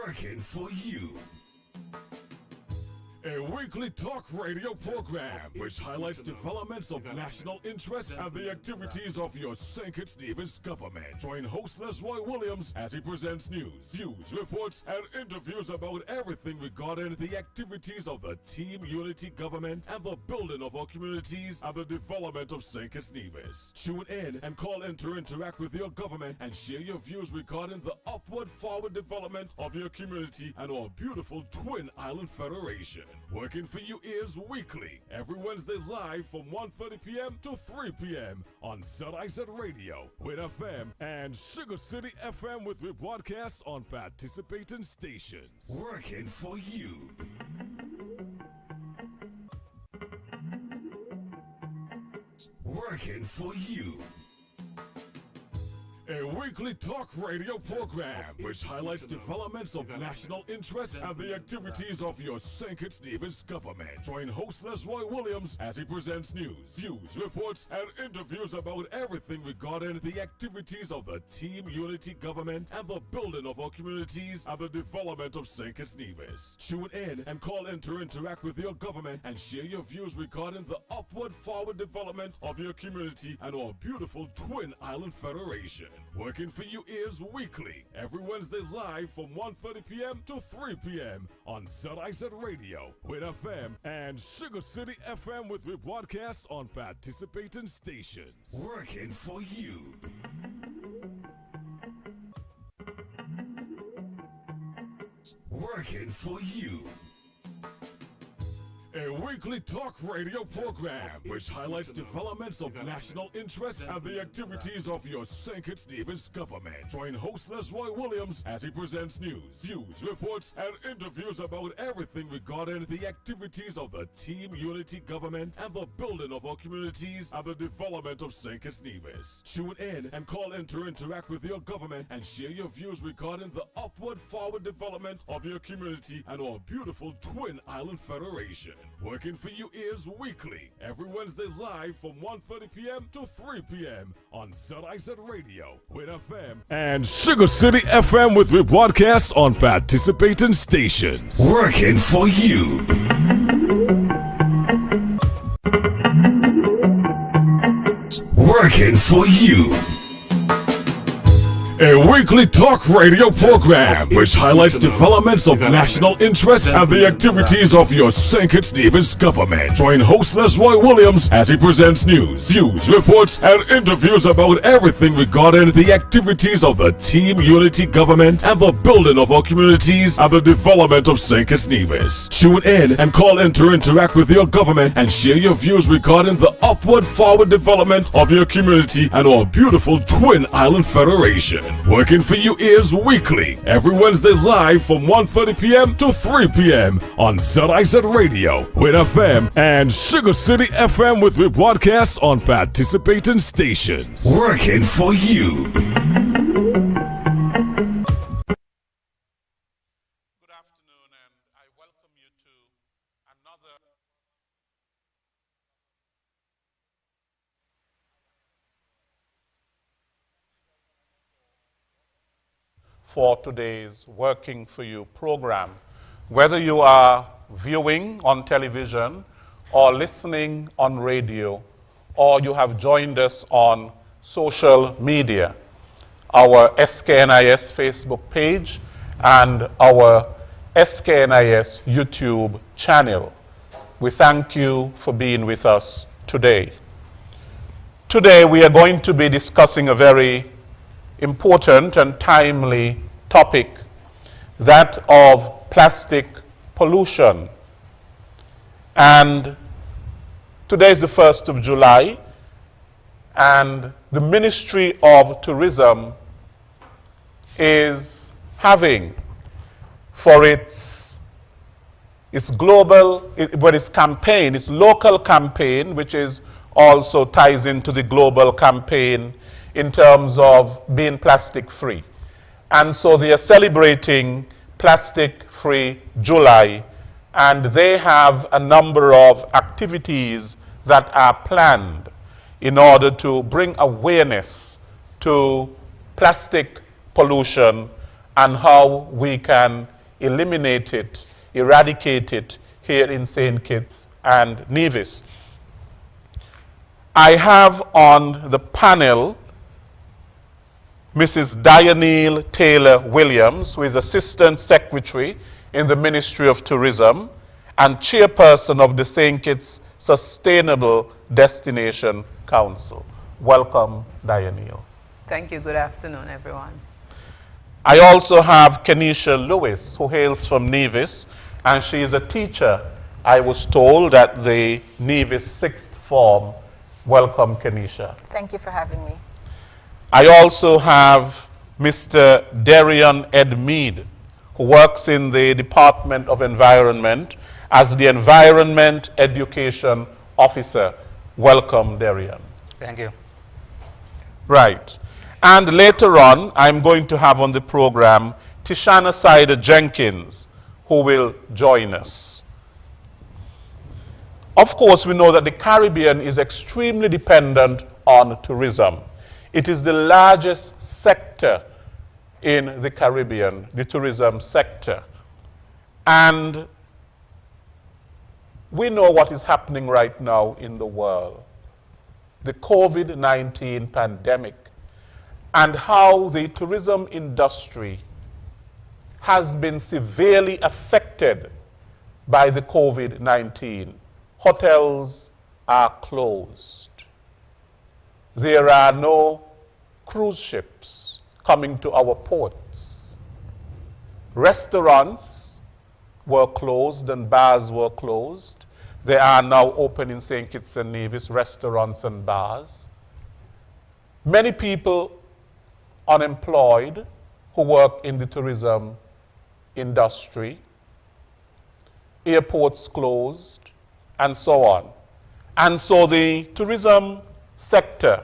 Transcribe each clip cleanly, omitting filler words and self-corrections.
Working for you. A weekly talk radio program which highlights developments of national interest and the activities of your St. Kitts Nevis government. Join host Lesroy Williams as he presents news, views, reports, and interviews about everything regarding the activities of the Team Unity government and the building of our communities and the development of St. Kitts Nevis. Tune in and call in to interact with your government and share your views regarding the upward forward development of your community and our beautiful Twin Island Federation. Working for you is weekly, every Wednesday live from 1:30 p.m. to 3 p.m. on ZIZ Radio, Win FM, and Sugar City FM with rebroadcast on participating stations. Working for you. Working for you. A weekly talk radio program which highlights developments of national interest and the activities of your St. Kitts Nevis government. Join host Lesroy Williams as he presents news, views, reports, and interviews about everything regarding the activities of the Team Unity government and the building of our communities and the development of St. Kitts Nevis. Tune in and call in to interact with your government and share your views regarding the upward forward development of your community and our beautiful Twin Island Federation. Working for you is weekly, every Wednesday live from 1:30 p.m. to 3 p.m. on ZIZ Radio, Win FM, and Sugar City FM with rebroadcast on participating stations. Working for you. Working for you. A weekly talk radio program which highlights developments of national interest and the activities of your St. Kitts Nevis government. Join host Lesroy Williams as he presents news, views, reports, and interviews about everything regarding the activities of the Team Unity government and the building of our communities and the development of St. Kitts Nevis. Tune in and call in to interact with your government and share your views regarding the upward forward development of your community and our beautiful Twin Island Federation. Working for you is weekly, every Wednesday live from 1:30 p.m. to 3 p.m. on ZIZ Radio, Win FM, and Sugar City FM with rebroadcast on participating stations. Working for you. Working for you. A weekly talk radio program which highlights developments of national interest and the activities of your St. Kitts Nevis government. Join host Lesroy Williams as he presents news, views, reports, and interviews about everything regarding the activities of the Team Unity government and the building of our communities and the development of St. Kitts Nevis. Tune in and call in to interact with your government and share your views regarding the upward forward development of your community and our beautiful Twin Island Federation. Working for you is weekly, every Wednesday live from 1:30 p.m. to 3 p.m. on ZIZ Radio, Win FM, and Sugar City FM with rebroadcast on participating stations. Working for you. Good afternoon, and I welcome you to another for today's Working for You program. Whether you are viewing on television or listening on radio, or you have joined us on social media, our SKNIS Facebook page and our SKNIS YouTube channel, we thank you for being with us today. Today we are going to be discussing a very important and timely topic, that of plastic pollution. And today is the 1st of July, and the Ministry of Tourism is having for its global, its campaign, its local campaign, which is also ties into the global campaign in terms of being plastic free. And so they are celebrating Plastic Free July, and they have a number of activities that are planned in order to bring awareness to plastic pollution and how we can eliminate it, eradicate it here in St. Kitts and Nevis. I have on the panel Mrs. Dianelle Taylor Williams, who is Assistant Secretary in the Ministry of Tourism and Chairperson of the St. Kitts Sustainable Destination Council. Welcome, Dianelle. Thank you. Good afternoon, everyone. I also have Kenisha Lewis, who hails from Nevis, and she is a teacher, I was told, at the Nevis 6th Form. Welcome, Kenisha. Thank you for having me. I also have Mr. Darian Edmead, who works in the Department of Environment as the Environment Education Officer. Welcome, Darian. Thank you. Right. And later on, I'm going to have on the program Tishana Sider Jenkins, who will join us. Of course, we know that the Caribbean is extremely dependent on tourism. It is the largest sector in the Caribbean, the tourism sector. And we know what is happening right now in the world. The COVID-19 pandemic, and how the tourism industry has been severely affected by the COVID-19. Hotels are closed. There are no cruise ships coming to our ports. Restaurants were closed and bars were closed. They are now open in St. Kitts and Nevis, restaurants and bars. Many people unemployed who work in the tourism industry, airports closed, and so on. And so the tourism sector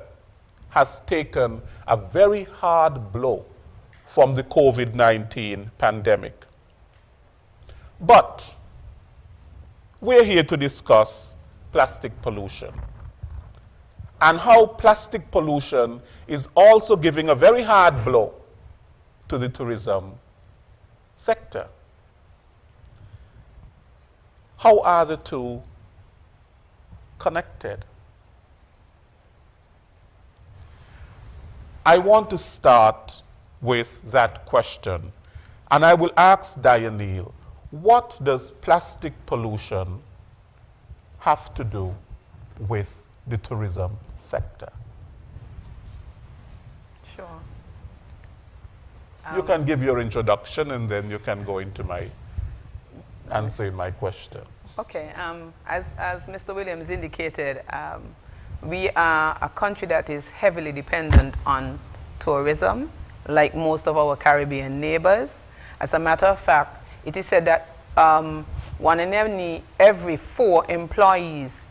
has taken a very hard blow from the COVID-19 pandemic. But we're here to discuss plastic pollution and how plastic pollution is also giving a very hard blow to the tourism sector. How are the two connected? I want to start with that question, and I will ask Dianelle, what does plastic pollution have to do with the tourism sector? Sure. You can give your introduction and then you can go into my answering my question. Okay. As Mr. Williams indicated, we are a country that is heavily dependent on tourism, like most of our Caribbean neighbors. As a matter of fact, it is said that 1 in every 4 employees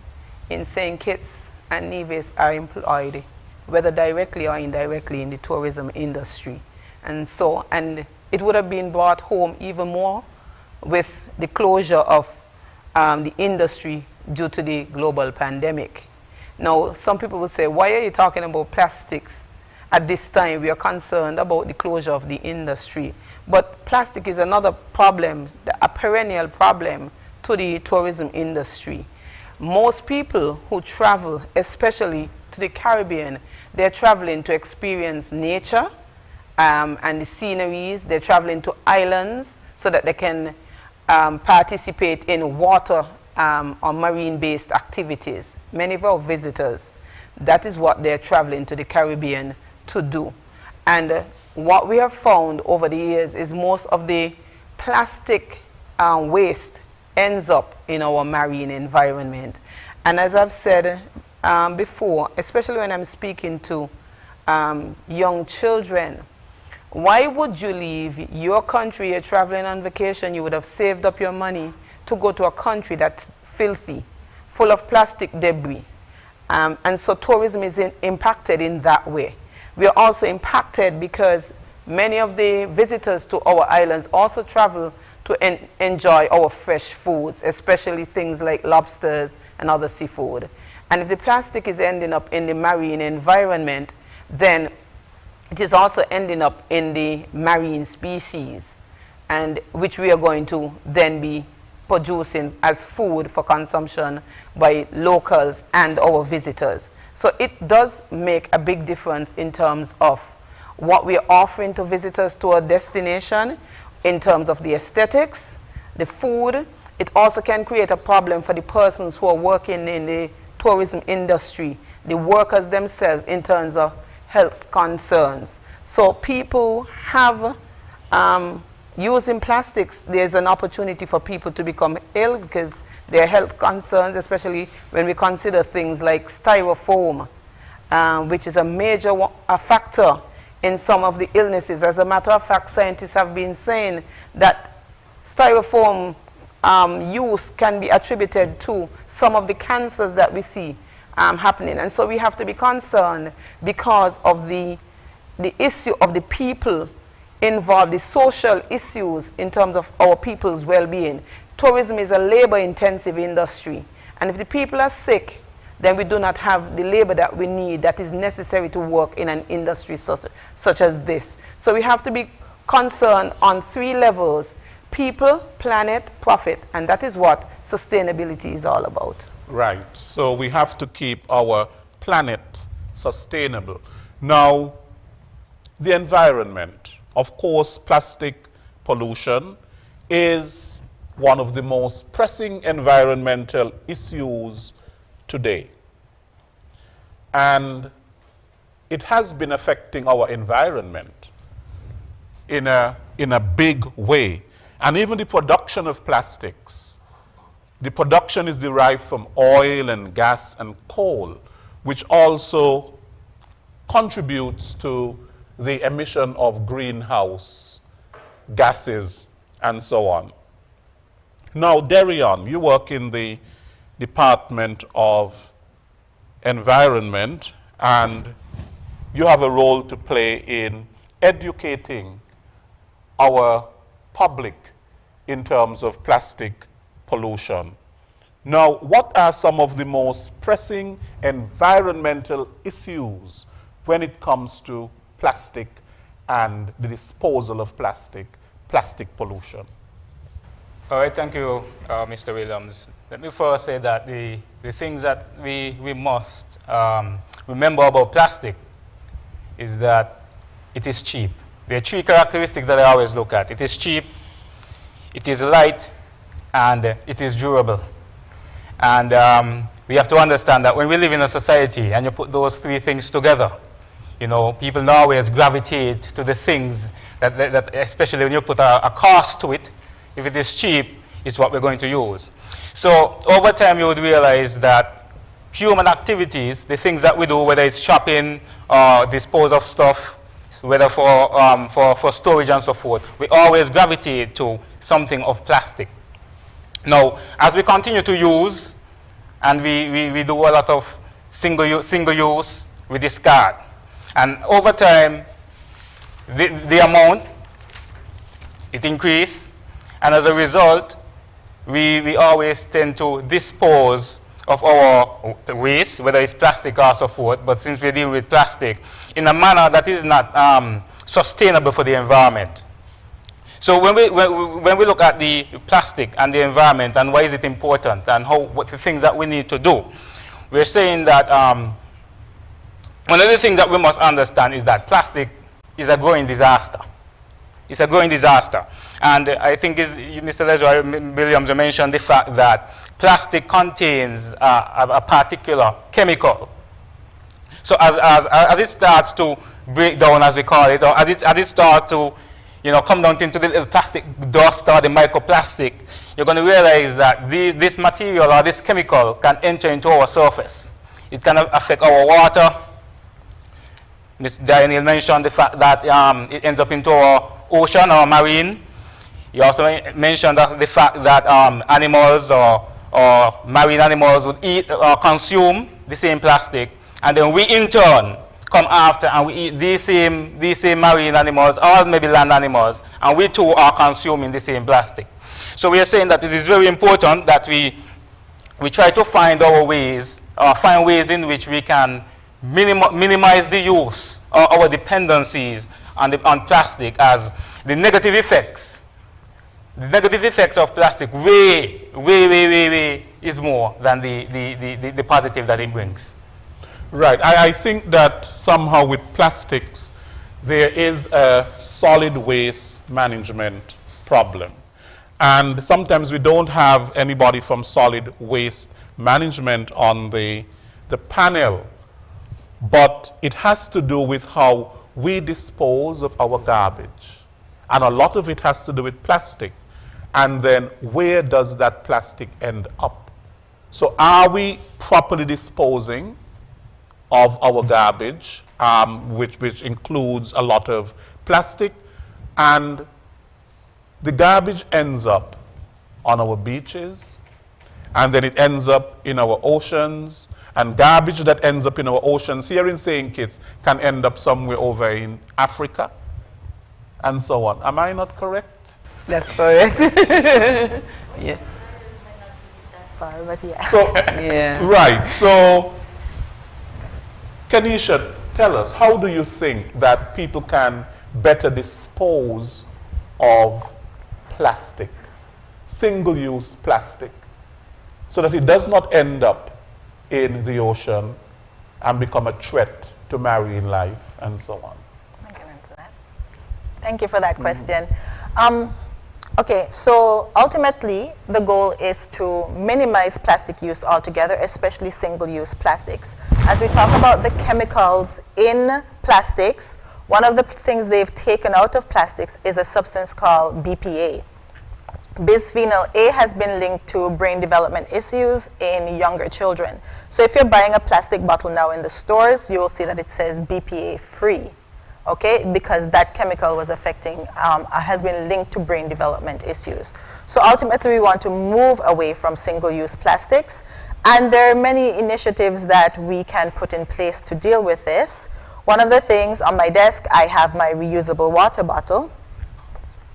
in St. Kitts and Nevis are employed, whether directly or indirectly, in the tourism industry. And it would have been brought home even more with the closure of the industry due to the global pandemic. Now, some people will say, why are you talking about plastics at this time? We are concerned about the closure of the industry. But plastic is another problem, a perennial problem to the tourism industry. Most people who travel, especially to the Caribbean, they're traveling to experience nature and the sceneries. They're traveling to islands so that they can participate in water or marine-based activities. Many of our visitors, that is what they're traveling to the Caribbean to do. And what we have found over the years is most of the plastic waste ends up in our marine environment. And as I've said before, especially when I'm speaking to young children, why would you leave your country? You're traveling on vacation, you would have saved up your money to go to a country that's filthy, full of plastic debris. And so tourism is impacted in that way. We are also impacted because many of the visitors to our islands also travel to enjoy our fresh foods, especially things like lobsters and other seafood. And if the plastic is ending up in the marine environment, then it is also ending up in the marine species, and which we are going to then be producing as food for consumption by locals and our visitors. So it does make a big difference in terms of what we are offering to visitors to our destination, in terms of the aesthetics, the food. It also can create a problem for the persons who are working in the tourism industry, the workers themselves, in terms of health concerns. So people have, using plastics, there's an opportunity for people to become ill because there are health concerns, especially when we consider things like styrofoam, which is a major factor in some of the illnesses. As a matter of fact, scientists have been saying that styrofoam use can be attributed to some of the cancers that we see happening. And so we have to be concerned because of the issue of the people involved, the social issues in terms of our people's well-being. Tourism is a labor-intensive industry, and if the people are sick, then we do not have the labor that we need that is necessary to work in an industry such as this. So we have to be concerned on 3 levels: people, planet, profit, and that is what sustainability is all about. Right. So we have to keep our planet sustainable. Now, the environment. Of course, plastic pollution is one of the most pressing environmental issues today. And it has been affecting our environment in a big way. And even the production of plastics. The production is derived from oil and gas and coal, which also contributes to the emission of greenhouse gases and so on. Now, Darion, you work in the Department of Environment, and you have a role to play in educating our public in terms of plastic pollution. Now, what are some of the most pressing environmental issues when it comes to plastic and the disposal of plastic pollution? All right, thank you, Mr. Williams. Let me first say that the things that we must remember about plastic is that it is cheap. There are 3 characteristics that I always look at. It is cheap, it is light, and it is durable. And we have to understand that when we live in a society and you put those 3 things together, you know, people now always gravitate to the things that especially when you put a cost to it. If it is cheap, it's what we're going to use. So over time, you would realize that human activities, the things that we do, whether it's shopping or dispose of stuff, whether for storage and so forth, we always gravitate to something of plastic. Now, as we continue to use, and we do a lot of single use, we discard. And over time, the amount, it increases, and as a result, we always tend to dispose of our waste, whether it's plastic or so forth, but since we're dealing with plastic, in a manner that is not sustainable for the environment. So when we look at the plastic and the environment and why is it important and what the things that we need to do, we're saying that one of the things that we must understand is that plastic is a growing disaster. It's a growing disaster. And I think Mr. Leslie Williams mentioned the fact that plastic contains a particular chemical. So as it starts to break down, as we call it, or as it starts to come down into the plastic dust or the microplastic, you're going to realize that this material or this chemical can enter into our surface. It can affect our water. Ms. Daniel mentioned the fact that it ends up into our ocean or marine. He also mentioned the fact that animals or marine animals would eat or consume the same plastic, and then we in turn come after and we eat these same marine animals or maybe land animals, and we too are consuming the same plastic. So we are saying that it is very important that we try to find ways in which we can minimize the use our dependencies on plastic as the negative effects. The negative effects of plastic way is more than the positive that it brings. Right. I think that somehow with plastics, there is a solid waste management problem. And sometimes we don't have anybody from solid waste management on the panel. But it has to do with how we dispose of our garbage. And a lot of it has to do with plastic. And then where does that plastic end up? So are we properly disposing of our garbage, which includes a lot of plastic, and the garbage ends up on our beaches, and then it ends up in our oceans, and garbage that ends up in our oceans here in St. Kitts can end up somewhere over in Africa, and so on. Am I not correct? That's correct. Yeah. Far, but yeah. So, Yeah. right. So, Kenisha, tell us, how do you think that people can better dispose of plastic, single-use plastic, so that it does not end up in the ocean and become a threat to marine life and so on? I'll get into that. Thank you for that question. Okay, so ultimately, the goal is to minimize plastic use altogether, especially single-use plastics. As we talk about the chemicals in plastics, one of the things they've taken out of plastics is a substance called BPA. Bisphenol A has been linked to brain development issues in younger children. So if you're buying a plastic bottle now in the stores, you will see that it says BPA free. Okay, because that chemical was affecting, has been linked to brain development issues. So ultimately, we want to move away from single-use plastics, and there are many initiatives that we can put in place to deal with this. One of the things on my desk, I have my reusable water bottle,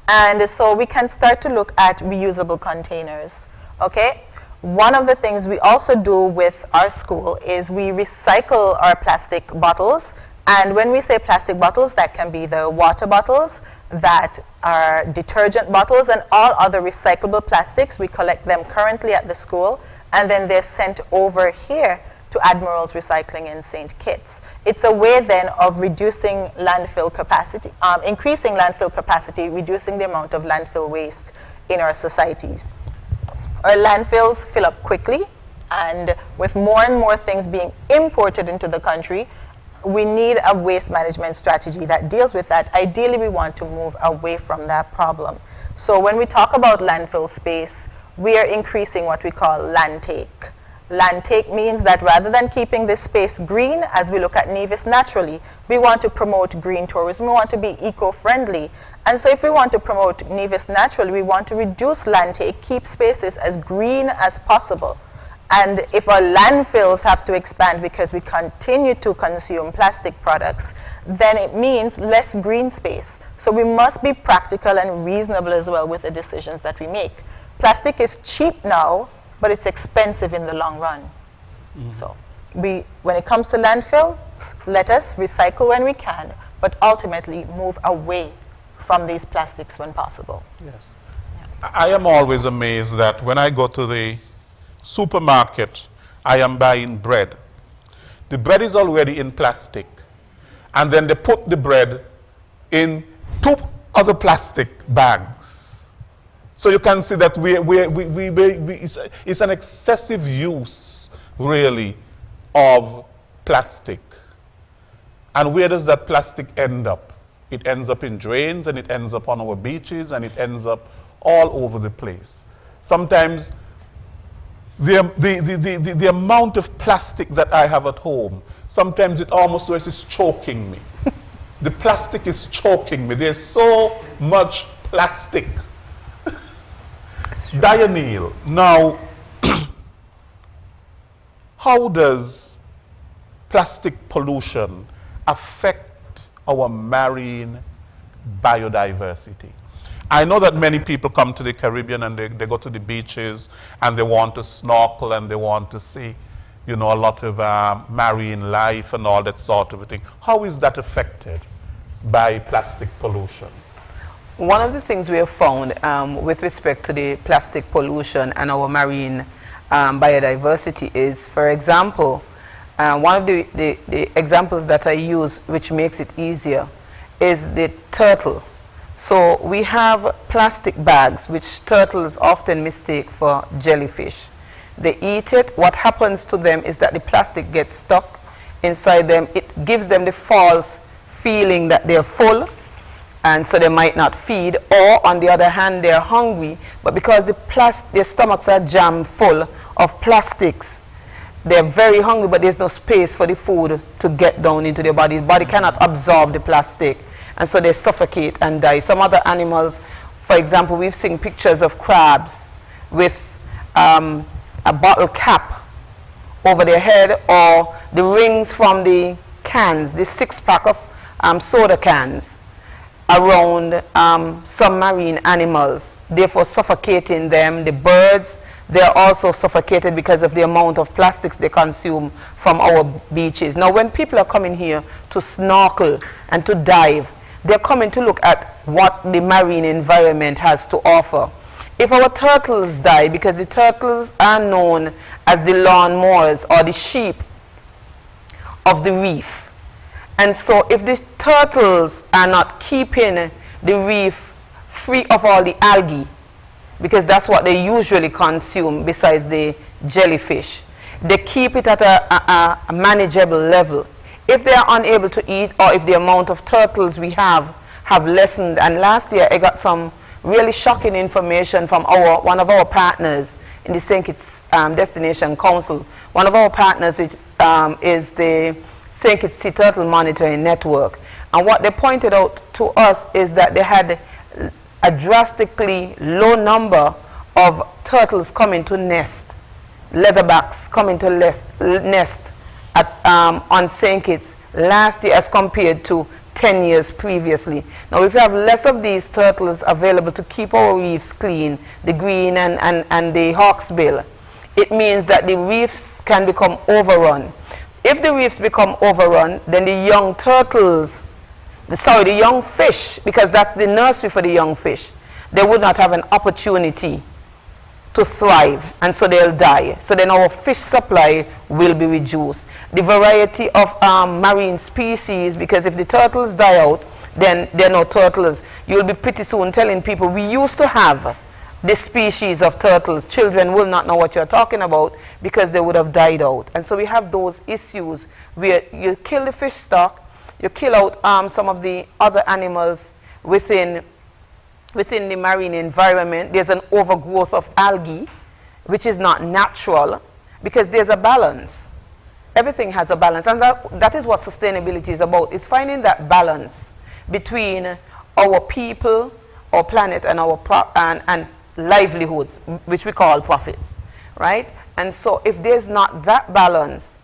and so we can start to look at reusable containers, okay? One of the things we also do with our school is we recycle our plastic bottles. And when we say plastic bottles, that can be the water bottles, that are detergent bottles, and all other recyclable plastics. We collect them currently at the school, and then they're sent over here to Admiral's Recycling in St. Kitts. It's a way then of reducing landfill capacity, increasing landfill capacity, reducing the amount of landfill waste in our societies. Our landfills fill up quickly, and with more and more things being imported into the country, we need a waste management strategy that deals with that. Ideally, we want to move away from that problem. So when we talk about landfill space, we are increasing what we call land take. Land take means that rather than keeping this space green, as we look at Nevis naturally, we want to promote green tourism. We want to be eco-friendly. And so if we want to promote Nevis naturally, we want to reduce land take, keep spaces as green as possible. And if our landfills have to expand because we continue to consume plastic products, then it means less green space. So we must be practical and reasonable as well with the decisions that we make. Plastic is cheap now, but it's expensive in the long run. Mm-hmm. So when it comes to landfills, let us recycle when we can, but ultimately move away from these plastics when possible. Yes. Yeah. I am always amazed that when I go to the supermarket, I am buying bread. The bread is already in plastic, and then they put the bread in 2 other plastic bags. So you can see that it's an excessive use, really, of plastic. And where does that plastic end up? It ends up in drains, and it ends up on our beaches, and it ends up all over the place. Sometimes the amount of plastic that I have at home, sometimes it almost is choking me. The plastic is choking me. There's so much plastic. Dioneel, now, how does plastic pollution affect our marine biodiversity? I know that many people come to the Caribbean and they go to the beaches and they want to snorkel and they want to see. you know, a lot of marine life and all that sort of a thing. How is that affected by plastic pollution? One of the things we have found with respect to the plastic pollution and our marine biodiversity is, for example, one of the examples that I use which makes it easier is the turtle. So we have plastic bags which turtles often mistake for jellyfish. They eat it. What happens to them is that the plastic gets stuck inside them. It gives them the false feeling that they're full, and so they might not feed, or on the other hand they're hungry, but because their stomachs are jammed full of plastics, they're very hungry, but there's no space for the food to get down into their body. The body cannot absorb the plastic, and so they suffocate and die. Some other animals, for example, we've seen pictures of crabs with a bottle cap over their head, or the rings from the cans, the 6-pack of soda cans around some marine animals, therefore suffocating them. The birds, they're also suffocated because of the amount of plastics they consume from our beaches. Now, when people are coming here to snorkel and to dive, they're coming to look at what the marine environment has to offer. If our turtles die, because the turtles are known as the lawnmowers or the sheep of the reef, and so if the turtles are not keeping the reef free of all the algae, because that's what they usually consume besides the jellyfish, they keep it at a manageable level. If they are unable to eat, or if the amount of turtles we have lessened, and last year I got some really shocking information from one of our partners in the St. Kitts Destination Council. One of our partners, which is the St. Kitts Sea Turtle Monitoring Network. And what they pointed out to us is that they had a drastically low number of turtles coming to nest, leatherbacks coming to nest at, on St. Kitts last year as compared to 10 years previously. Now, if you have less of these turtles available to keep our reefs clean, the green and the hawksbill, it means that the reefs can become overrun. If the reefs become overrun, then the young turtles, the young fish, because that's the nursery for the young fish, they would not have an opportunity to thrive, and so they'll die. So then our fish supply will be reduced. The variety of marine species, because if the turtles die out, then there are no turtles. You'll be pretty soon telling people, we used to have this species of turtles. Children will not know what you're talking about because they would have died out. And so we have those issues where you kill the fish stock, you kill out some of the other animals within the marine environment. There's an overgrowth of algae, which is not natural, because there's a balance. Everything has a balance, and that is what sustainability is about. It's finding that balance between our people, our planet, and our and livelihoods, which we call profits, right? And so if there's not that balance,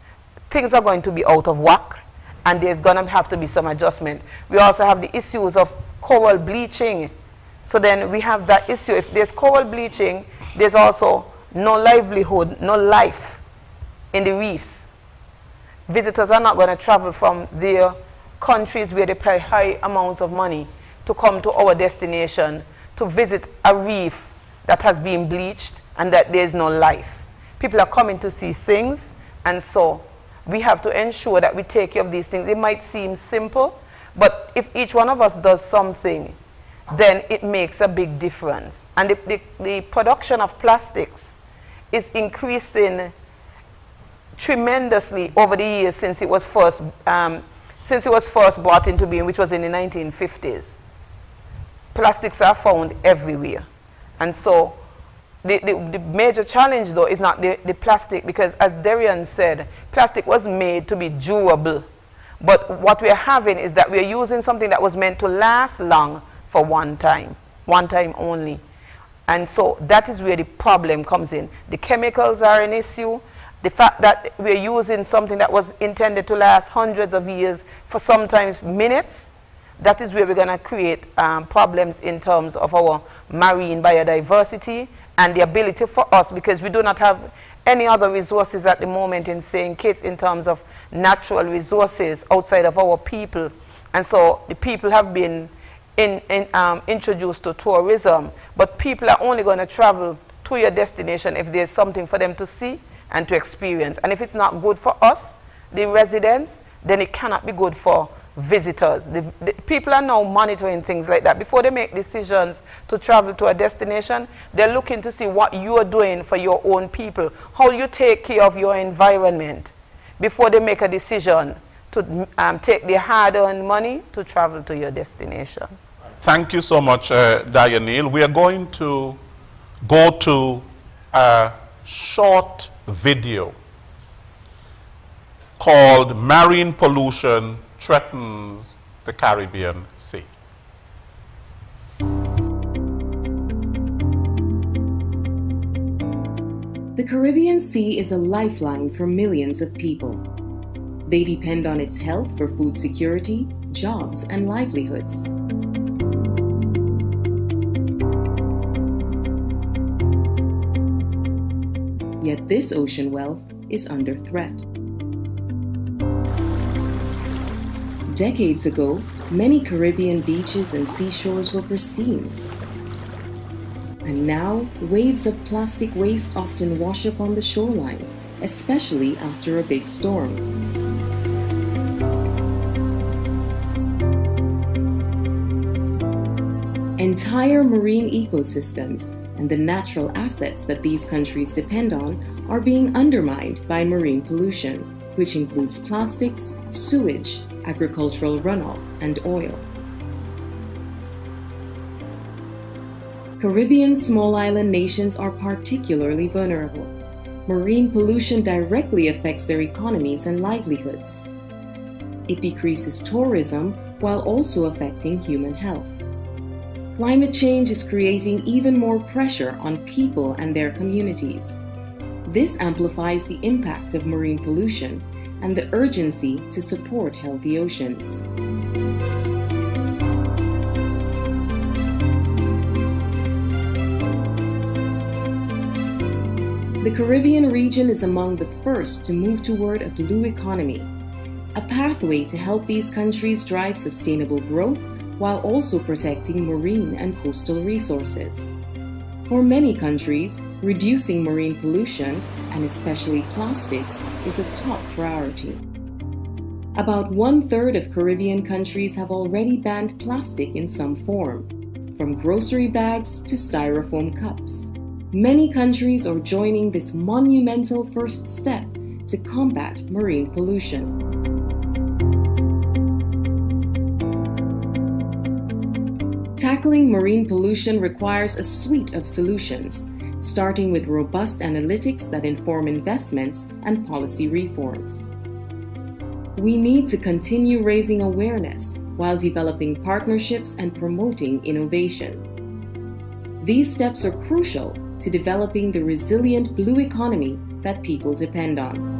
things are going to be out of whack, and there's going to have to be some adjustment. We also have the issues of coral bleaching. So then we have that issue. If there's coral bleaching, there's also no livelihood, no life in the reefs. Visitors are not going to travel from their countries where they pay high amounts of money to come to our destination to visit a reef that has been bleached and that there's no life. People are coming to see things, and so we have to ensure that we take care of these things. It might seem simple, but if each one of us does something, then it makes a big difference. And the production of plastics is increasing tremendously over the years since it was first brought into being, which was in the 1950s. Plastics are found everywhere. And so the major challenge, though, is not the plastic, because as Darian said, plastic was made to be durable. But what we're having is that we're using something that was meant to last long for one time only. And so that is where the problem comes in. The chemicals are an issue. The fact that we're using something that was intended to last hundreds of years for sometimes minutes, that is where we're going to create problems in terms of our marine biodiversity and the ability for us, because we do not have any other resources at the moment in St. Kitts in terms of natural resources outside of our people. And so the people have been introduced to tourism, but people are only going to travel to your destination if there's something for them to see and to experience. And if it's not good for us, the residents, then it cannot be good for visitors. The people are now monitoring things like that. Before they make decisions to travel to a destination, they're looking to see what you're doing for your own people, how you take care of your environment before they make a decision to take their hard-earned money to travel to your destination. Thank you so much, Dianelle. We are going to go to a short video called Marine Pollution Threatens the Caribbean Sea. The Caribbean Sea is a lifeline for millions of people. They depend on its health for food security, jobs, and livelihoods. Yet this ocean wealth is under threat. Decades ago, many Caribbean beaches and seashores were pristine. And now, waves of plastic waste often wash up on the shoreline, especially after a big storm. Entire marine ecosystems and the natural assets that these countries depend on are being undermined by marine pollution, which includes plastics, sewage, agricultural runoff, and oil. Caribbean small island nations are particularly vulnerable. Marine pollution directly affects their economies and livelihoods. It decreases tourism while also affecting human health. Climate change is creating even more pressure on people and their communities. This amplifies the impact of marine pollution and the urgency to support healthy oceans. The Caribbean region is among the first to move toward a blue economy, a pathway to help these countries drive sustainable growth while also protecting marine and coastal resources. For many countries, reducing marine pollution, and especially plastics, is a top priority. About 1/3 of Caribbean countries have already banned plastic in some form, from grocery bags to styrofoam cups. Many countries are joining this monumental first step to combat marine pollution. Tackling marine pollution requires a suite of solutions, starting with robust analytics that inform investments and policy reforms. We need to continue raising awareness while developing partnerships and promoting innovation. These steps are crucial to developing the resilient blue economy that people depend on.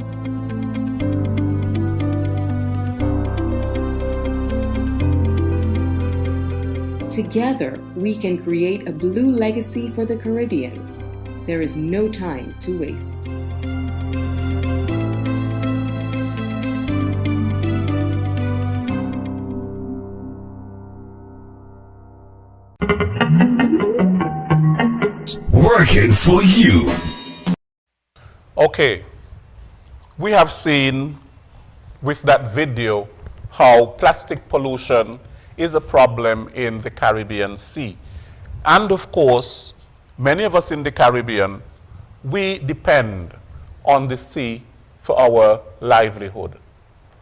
Together, we can create a blue legacy for the Caribbean. There is no time to waste. Working for you. Okay, we have seen with that video how plastic pollution is a problem in the Caribbean Sea. And of course, many of us in the Caribbean, we depend on the sea for our livelihood.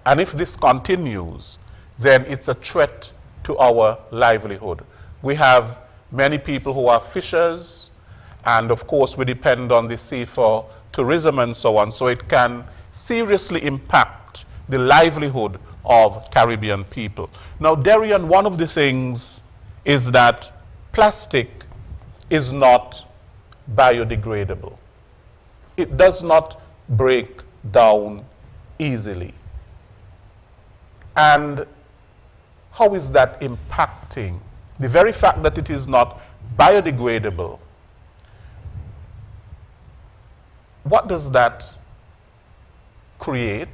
And if this continues, then it's a threat to our livelihood. We have many people who are fishers, and of course we depend on the sea for tourism and so on, so it can seriously impact the livelihood of Caribbean people. Now, Darian, one of the things is that plastic is not biodegradable. It does not break down easily. And how is that impacting? The very fact that it is not biodegradable, what does that create,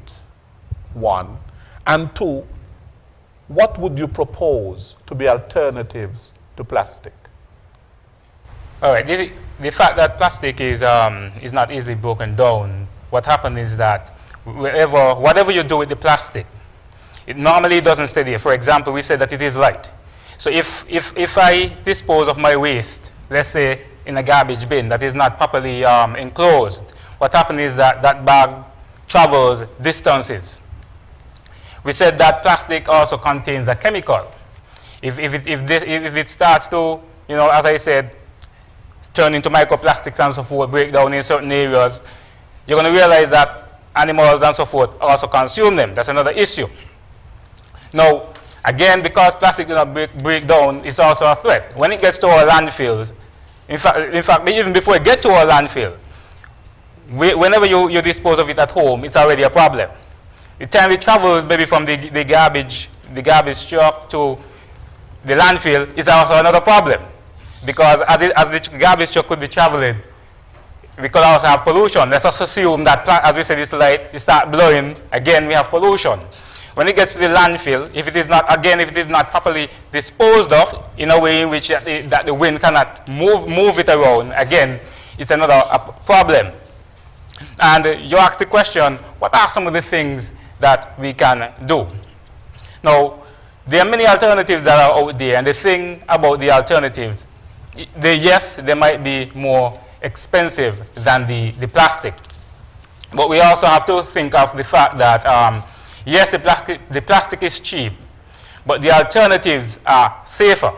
one? And two, what would you propose to be alternatives to plastic? All right, the fact that plastic is not easily broken down, what happens is that whatever you do with the plastic, it normally doesn't stay there. For example, we said that it is light. So if I dispose of my waste, let's say in a garbage bin that is not properly enclosed, what happens is that that bag travels distances. We said that plastic also contains a chemical. If it starts to, as I said, turn into microplastics and so forth, break down in certain areas, you're going to realize that animals and so forth also consume them. That's another issue. Now, again, because plastic does not break down, it's also a threat. When it gets to our landfills, in fact, even before it gets to our landfill, whenever you dispose of it at home, it's already a problem. The time it travels maybe from the garbage truck to the landfill is also another problem. Because as the garbage truck could be traveling, we could also have pollution. Let's just assume that, as we said, it's light, it starts blowing, again we have pollution. When it gets to the landfill, if it is not properly disposed of in a way in which that the wind cannot move it around, again, it's another problem. And you asked the question, what are some of the things that we can do? Now, there are many alternatives that are out there, and the thing about the alternatives, yes, they might be more expensive than the plastic. But we also have to think of the fact that, yes, the plastic is cheap, but the alternatives are safer.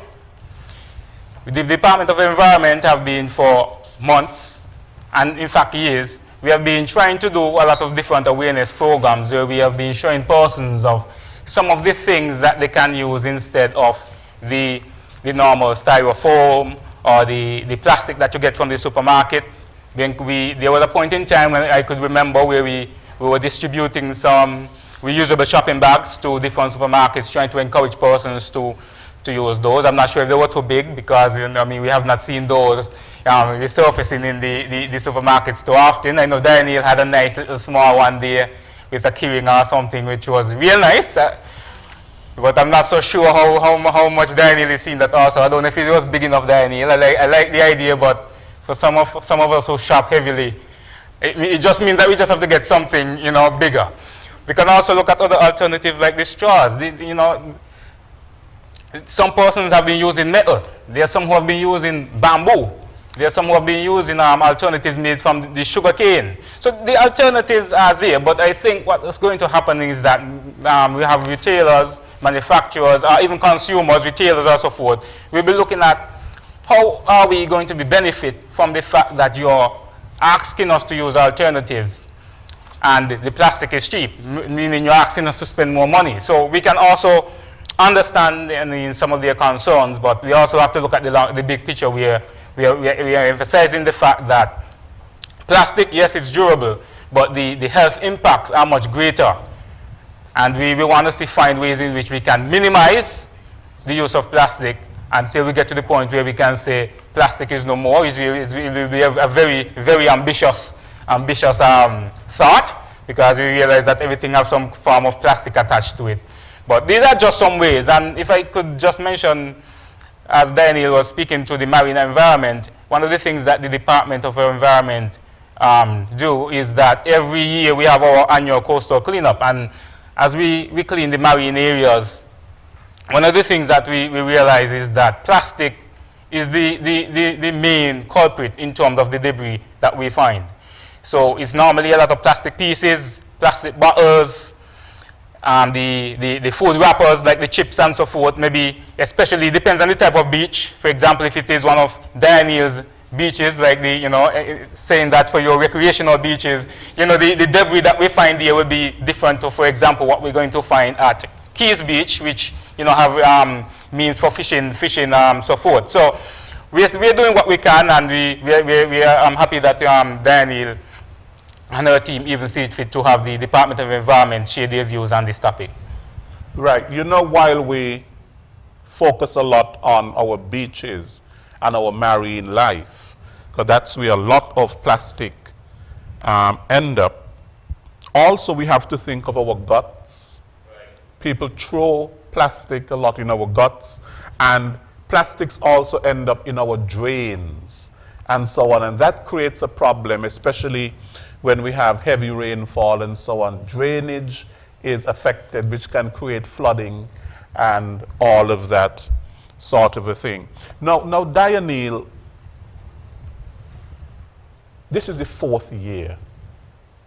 The Department of Environment have been for months, and in fact years, we have been trying to do a lot of different awareness programs where we have been showing persons of some of the things that they can use instead of the normal styrofoam or the plastic that you get from the supermarket. There was a point in time when I could remember where we were distributing some reusable shopping bags to different supermarkets, trying to encourage persons to use those. I'm not sure if they were too big because we have not seen those resurfacing in the supermarkets too often. I know Daniel had a nice little small one there with a keyring or something, which was real nice. But I'm not so sure how much Daniel is seeing that also. I don't know if it was big enough, Daniel. I like the idea, but for some of us who shop heavily, it just means that we just have to get something, bigger. We can also look at other alternatives like the straws. Some persons have been using metal. There are some who have been using bamboo. There are some who have been using alternatives made from the sugar cane. So the alternatives are there, but I think what is going to happen is that we have retailers, manufacturers, or even consumers, retailers and so forth. We'll be looking at how are we going to be benefit from the fact that you're asking us to use alternatives and the plastic is cheap, meaning you're asking us to spend more money. So we can also understand some of their concerns, but we also have to look at the big picture where we are emphasizing the fact that plastic, yes, it's durable, but the health impacts are much greater. And we want to find ways in which we can minimize the use of plastic until we get to the point where we can say plastic is no more. It will be a very, very ambitious thought, because we realize that everything has some form of plastic attached to it. But these are just some ways, and if I could just mention, as Daniel was speaking to the marine environment, one of the things that the Department of Environment do is that every year we have our annual coastal cleanup, and as we clean the marine areas, one of the things that we realize is that plastic is the main culprit in terms of the debris that we find. So it's normally a lot of plastic pieces, plastic bottles, the food wrappers like the chips and so forth. Maybe, especially depends on the type of beach. For example, if it is one of Daniel's beaches, like saying that for your recreational beaches, the debris that we find here will be different to, for example, what we're going to find at Keys Beach, which have means for fishing, so forth. So we're doing what we can, and we are happy that Daniel and our team even see it fit to have the Department of Environment share their views on this topic. Right. While we focus a lot on our beaches and our marine life, because that's where a lot of plastic end up. Also, we have to think of our guts. People throw plastic a lot in our guts, and plastics also end up in our drains and so on. And that creates a problem, especially when we have heavy rainfall and so on. Drainage is affected, which can create flooding and all of that sort of a thing. Now Dianil, this is the 4th year.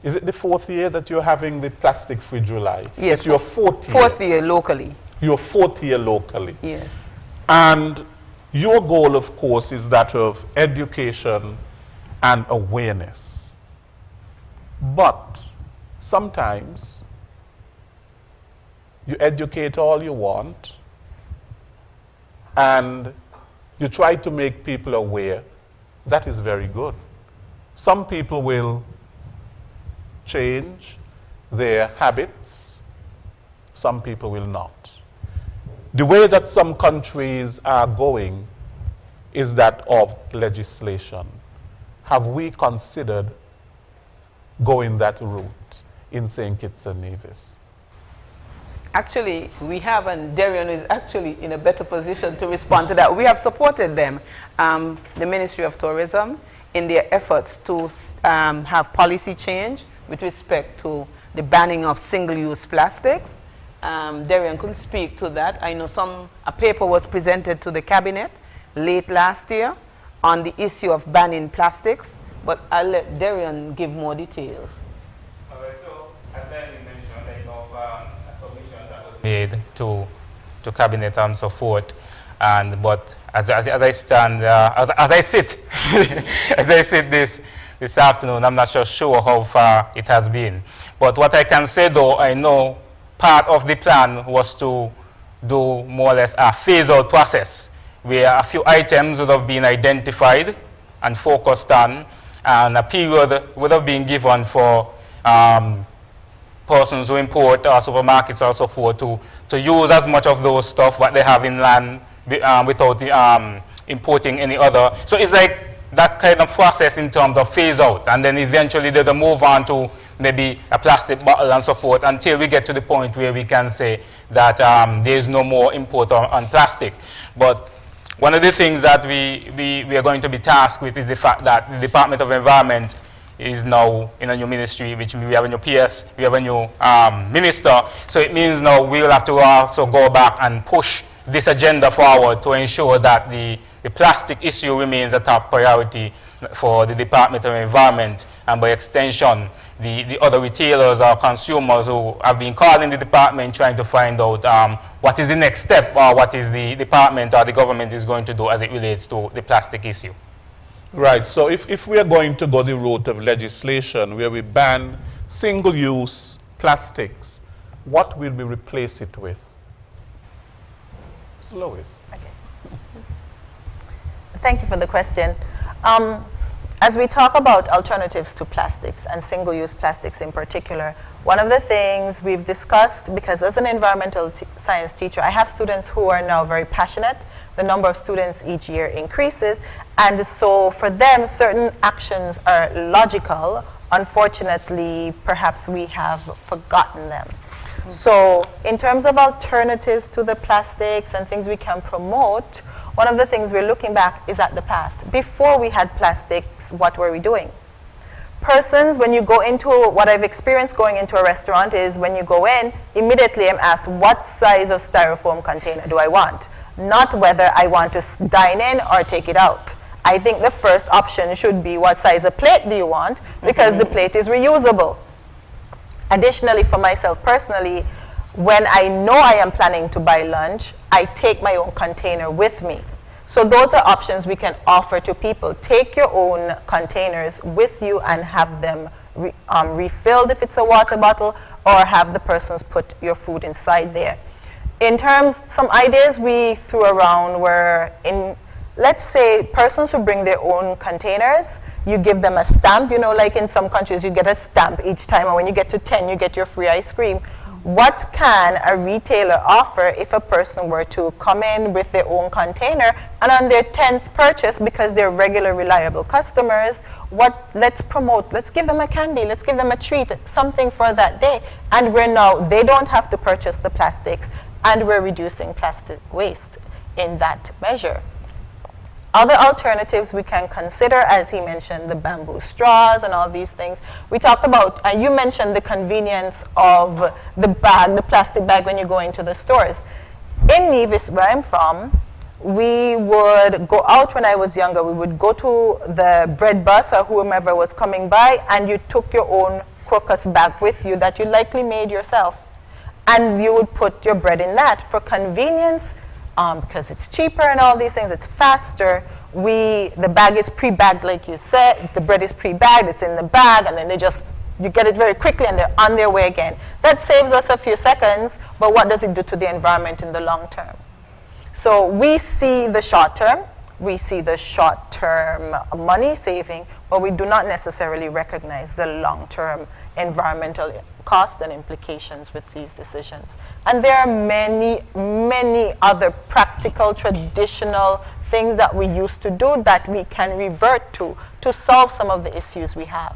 Is it the 4th year that you're having the plastic-free July? Yes. It's your 4th year. 4th year locally. Your 4th year locally. Yes. And your goal, of course, is that of education and awareness. But sometimes you educate all you want, and you try to make people aware. That is very good. Some people will change their habits, some people will not. The way that some countries are going is that of legislation. Have we considered going that route in St. Kitts and Nevis? Actually, we have, and Darian is actually in a better position to respond to that. We have supported them, the Ministry of Tourism, in their efforts to have policy change with respect to the banning of single-use plastics. Darian could speak to that. I know a paper was presented to the cabinet late last year on the issue of banning plastics, but I'll let Darian give more details. All right, so as Daniel mentioned, I know a submission that was made to cabinet and so forth, but as I stand, as I sit, as I sit this afternoon, I'm not sure how far it has been. But what I can say, though, I know part of the plan was to do more or less a phase-out process, where a few items would have been identified and focused on, and a period would have been given for persons who import supermarkets or so forth to use as much of those stuff what they have in land without importing any other. So it's like that kind of process in terms of phase out, and then eventually they'll move on to maybe a plastic bottle and so forth until we get to the point where we can say that there is no more import on plastic. But one of the things that we are going to be tasked with is the fact that the Department of Environment is now in a new ministry, which means we have a new PS, we have a new minister. So it means now we will have to also go back and push this agenda forward to ensure that the plastic issue remains a top priority for the Department of Environment, and by extension, the other retailers or consumers who have been calling the department trying to find out what is the next step or what is the department or the government is going to do as it relates to the plastic issue. Right, so if we are going to go the route of legislation where we ban single-use plastics, what will we replace it with? Ms. Lois. Okay. Thank you for the question. As we talk about alternatives to plastics and single-use plastics in particular, one of the things we've discussed, because as an environmental science teacher, I have students who are now very passionate. The number of students each year increases, and so for them, certain actions are logical. Unfortunately, perhaps we have forgotten them. So in terms of alternatives to the plastics and things we can promote, one of the things we're looking back is at the past. Before we had plastics, what were we doing? Persons, when you go into, what I've experienced going into a restaurant is when you go in, immediately I'm asked, what size of styrofoam container do I want? Not whether I want to dine in or take it out. I think the first option should be, what size of plate do you want? Because the plate is reusable. Additionally, for myself personally, when I know I am planning to buy lunch, I take my own container with me. So those are options we can offer to people. Take your own containers with you and have them refilled if it's a water bottle, or have the persons put your food inside there. In terms, some ideas we threw around were, let's say persons who bring their own containers, you give them a stamp, you know, like in some countries you get a stamp each time, and when you get to 10 you get your free ice cream. What can a retailer offer if a person were to come in with their own container and on their 10th purchase, because they're regular, reliable customers, let's promote, let's give them a candy, let's give them a treat, something for that day. And they don't have to purchase the plastics, and we're reducing plastic waste in that measure. Other alternatives we can consider, as he mentioned, the bamboo straws and all these things. We talked about, and you mentioned the convenience of the bag, the plastic bag when you go into the stores. In Nevis, where I'm from, we would go out when I was younger. We would go to the bread bus or whomever was coming by, and you took your own crocus bag with you that you likely made yourself. And you would put your bread in that. For convenience, because it's cheaper and all these things, it's faster. The bag is pre-bagged, like you said. The bread is pre-bagged, it's in the bag, and then you get it very quickly and they're on their way again. That saves us a few seconds, but what does it do to the environment in the long term? So we see the short term, we see the short-term money saving, but we do not necessarily recognize the long-term environmental cost and implications with these decisions. And there are many, many other practical, traditional things that we used to do that we can revert to solve some of the issues we have.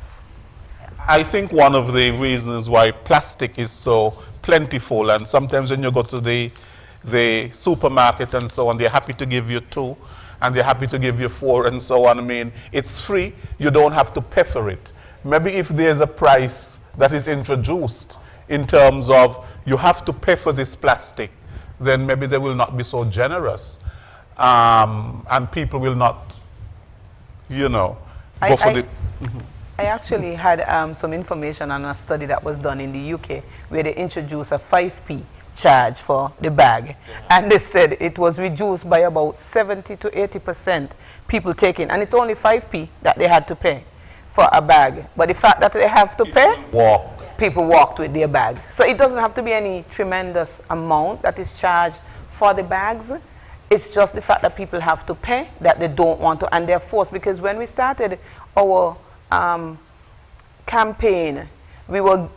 I think one of the reasons why plastic is so plentiful, and sometimes when you go to the supermarket and so on, they're happy to give you 2, and they're happy to give you 4 and so on. I mean, it's free. You don't have to pay for it. Maybe if there's a price that is introduced in terms of you have to pay for this plastic, then maybe they will not be so generous. And people will not, go for the... I actually had some information on a study that was done in the UK where they introduced a 5p charge for the bag. And they said it was reduced by about 70 to 80% people taking. And it's only 5p that they had to pay for a bag. But the fact that they have to pay, people walked with their bag. So it doesn't have to be any tremendous amount that is charged for the bags. It's just the fact that people have to pay, that they don't want to, and they're forced. Because when we started our campaign, we were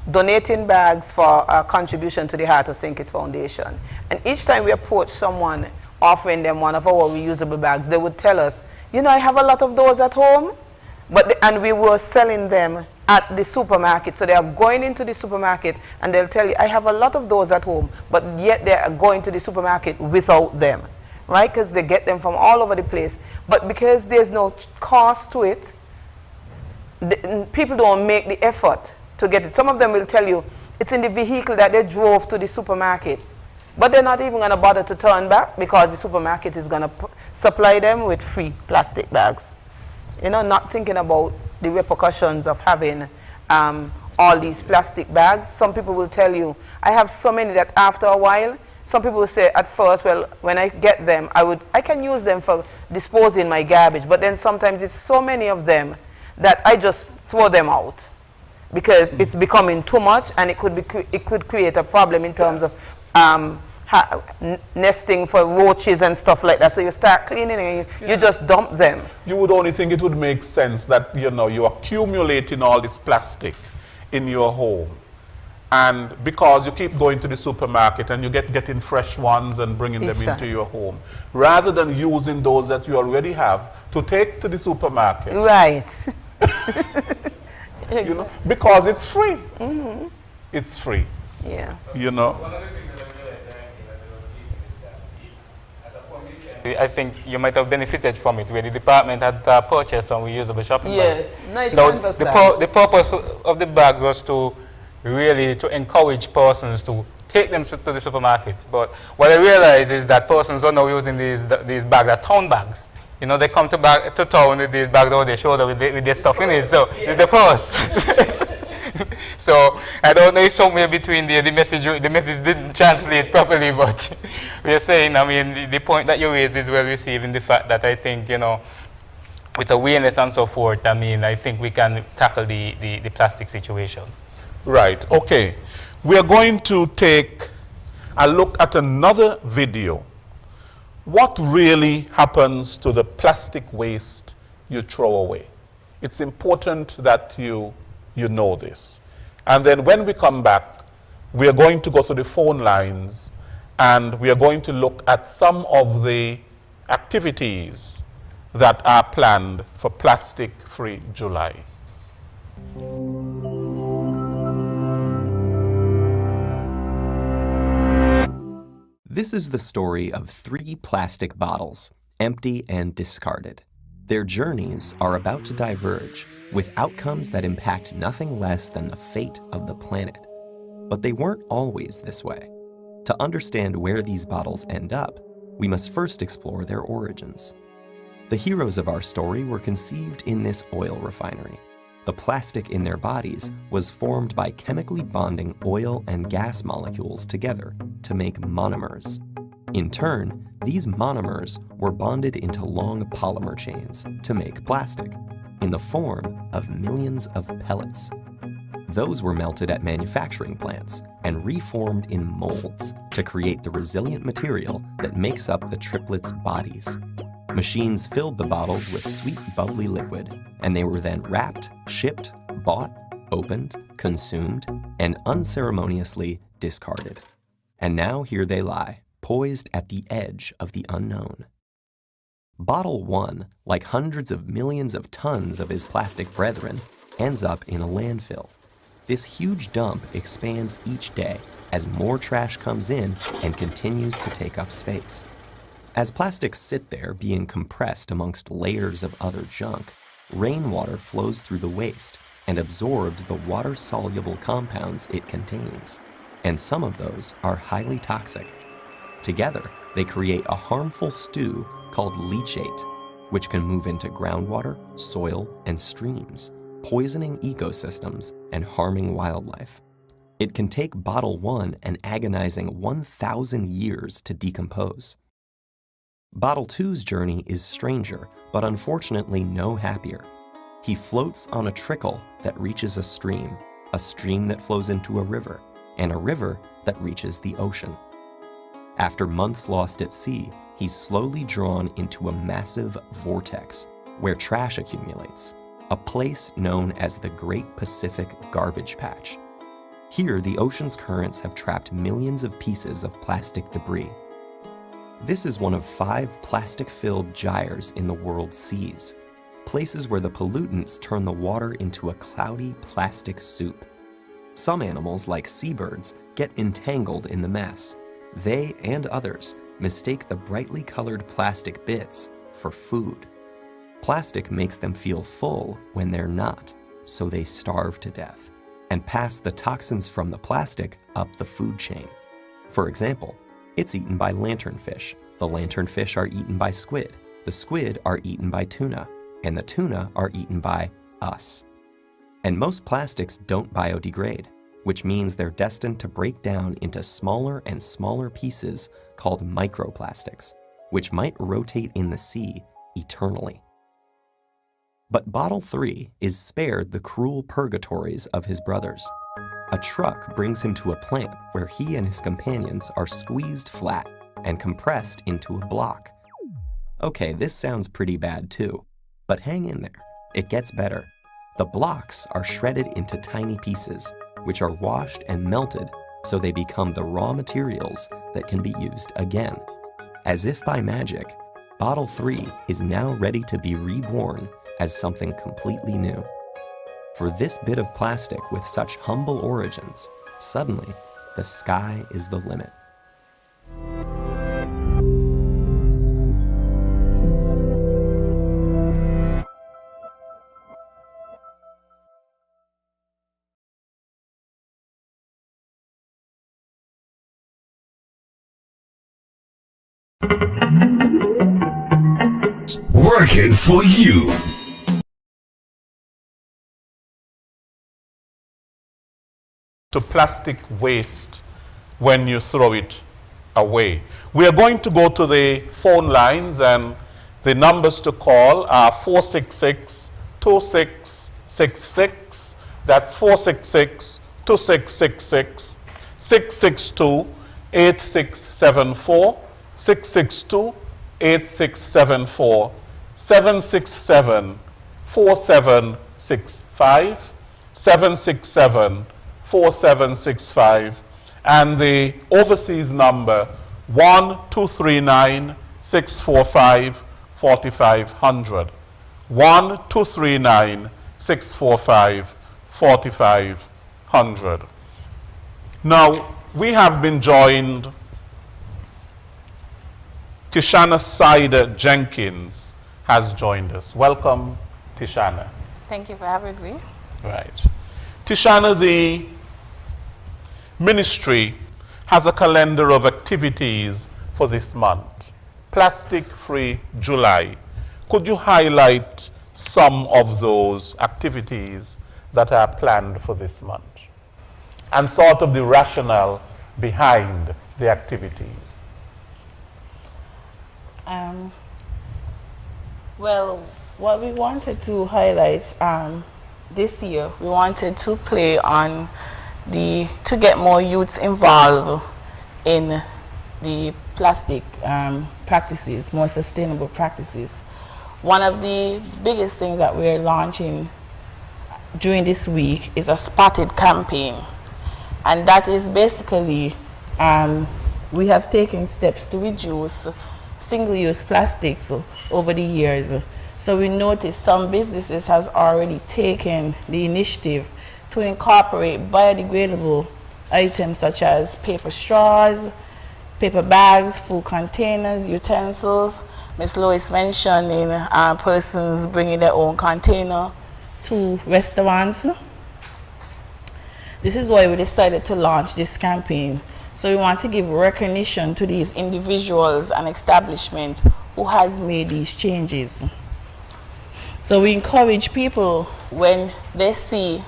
donating bags for a contribution to the Heart of St. Kitts Foundation. And each time we approached someone offering them one of our reusable bags, they would tell us, I have a lot of those at home, and we were selling them at the supermarket. So they are going into the supermarket and they'll tell you, I have a lot of those at home, but yet they are going to the supermarket without them, right? Because they get them from all over the place. But because there's no cost to it, people don't make the effort to get it. Some of them will tell you it's in the vehicle that they drove to the supermarket, but they're not even going to bother to turn back because the supermarket is going to supply them with free plastic bags. Not thinking about the repercussions of having all these plastic bags. Some people will tell you, I have so many that after a while, some people will say at first, well, when I get them, I can use them for disposing my garbage, but then sometimes it's so many of them that I just throw them out because it's becoming too much, and it could create a problem in terms of nesting for roaches and stuff like that. So you start cleaning and you just dump them. You would only think it would make sense that you're accumulating all this plastic in your home, and because you keep going to the supermarket and you getting fresh ones and bringing them into your home, rather than using those that you already have to take to the supermarket. Right. Because it's free. Mm-hmm. It's free. Yeah. I think you might have benefited from it, where the department had purchased some reusable shopping bags. Nice bags. The purpose of the bag was to encourage persons to take them to the supermarkets. But what I realize is that persons are now using these bags as town bags. They come to town with these bags over their shoulder with their stuff in it. So the purse. So I don't know if somewhere between the message didn't translate properly, but we're saying, the point that you raised is well received in the fact that I think, with awareness and so forth, I think we can tackle the plastic situation. Right, okay. We're going to take a look at another video. What really happens to the plastic waste you throw away? It's important that you know this. And then when we come back, we are going to go to the phone lines and we are going to look at some of the activities that are planned for Plastic Free July. This is the story of 3 plastic bottles, empty and discarded. Their journeys are about to diverge, with outcomes that impact nothing less than the fate of the planet. But they weren't always this way. To understand where these bottles end up, we must first explore their origins. The heroes of our story were conceived in this oil refinery. The plastic in their bodies was formed by chemically bonding oil and gas molecules together to make monomers. In turn, these monomers were bonded into long polymer chains to make plastic, in the form of millions of pellets. Those were melted at manufacturing plants and reformed in molds to create the resilient material that makes up the triplets' bodies. Machines filled the bottles with sweet, bubbly liquid, and they were then wrapped, shipped, bought, opened, consumed, and unceremoniously discarded. And now here they lie, poised at the edge of the unknown. Bottle 1, like hundreds of millions of tons of his plastic brethren, ends up in a landfill. This huge dump expands each day as more trash comes in and continues to take up space. As plastics sit there being compressed amongst layers of other junk, rainwater flows through the waste and absorbs the water-soluble compounds it contains, and some of those are highly toxic. Together, they create a harmful stew called leachate, which can move into groundwater, soil, and streams, poisoning ecosystems and harming wildlife. It can take bottle 1 an agonizing 1,000 years to decompose. Bottle 2's journey is stranger, but unfortunately no happier. He floats on a trickle that reaches a stream that flows into a river, and a river that reaches the ocean. After months lost at sea, he's slowly drawn into a massive vortex where trash accumulates, a place known as the Great Pacific Garbage Patch. Here, the ocean's currents have trapped millions of pieces of plastic debris. This is one of 5 plastic-filled gyres in the world's seas, places where the pollutants turn the water into a cloudy plastic soup. Some animals, like seabirds, get entangled in the mess. They and others mistake the brightly colored plastic bits for food. Plastic makes them feel full when they're not, so they starve to death and pass the toxins from the plastic up the food chain. For example, it's eaten by lanternfish. The lanternfish are eaten by squid. The squid are eaten by tuna. And the tuna are eaten by us. And most plastics don't biodegrade, which means they're destined to break down into smaller and smaller pieces called microplastics, which might rotate in the sea eternally. But Bottle 3 is spared the cruel purgatories of his brothers. A truck brings him to a plant where he and his companions are squeezed flat and compressed into a block. Okay, this sounds pretty bad too, but hang in there. It gets better. The blocks are shredded into tiny pieces, which are washed and melted so they become the raw materials that can be used again. As if by magic, Bottle 3 is now ready to be reborn as something completely new. For this bit of plastic with such humble origins, suddenly, the sky is the limit. Working for you. To plastic waste when you throw it away. We are going to go to the phone lines, and the numbers to call are 466-2666. That's 466-2666, 662-8674, 662-8674, 767-4765, 767-4765, and the overseas number 1-239-645-4500. 1-239-645-4500. Now, we have been joined, Tishana Sider Jenkins has joined us. Welcome, Tishana. Thank you for having me. Right. Tishana, the ministry has a calendar of activities for this month. Plastic Free July. Could you highlight some of those activities that are planned for this month and sort of the rationale behind the activities? Well, what we wanted to highlight this year, we wanted to play on to get more youths involved in the plastic practices, more sustainable practices. One of the biggest things that we're launching during this week is a spotted campaign. And that is basically, we have taken steps to reduce single-use plastics over the years. So we noticed some businesses has already taken the initiative to incorporate biodegradable items such as paper straws, paper bags, food containers, utensils. Ms. Lois mentioned in persons bringing their own container to restaurants. This is why we decided to launch this campaign. So we want to give recognition to these individuals and establishments who has made these changes. So we encourage people when they see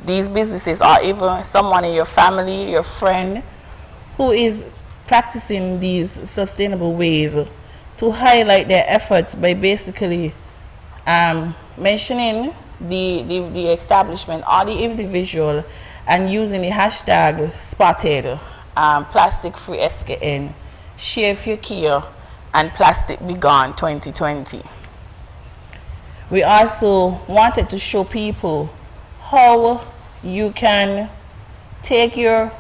these businesses or even someone in your family, your friend, who is practicing these sustainable ways to highlight their efforts by basically mentioning the establishment or the individual and using the hashtag spotted, plastic free SKN, share if you care, and plastic be gone 2020. We also wanted to show people how you can take your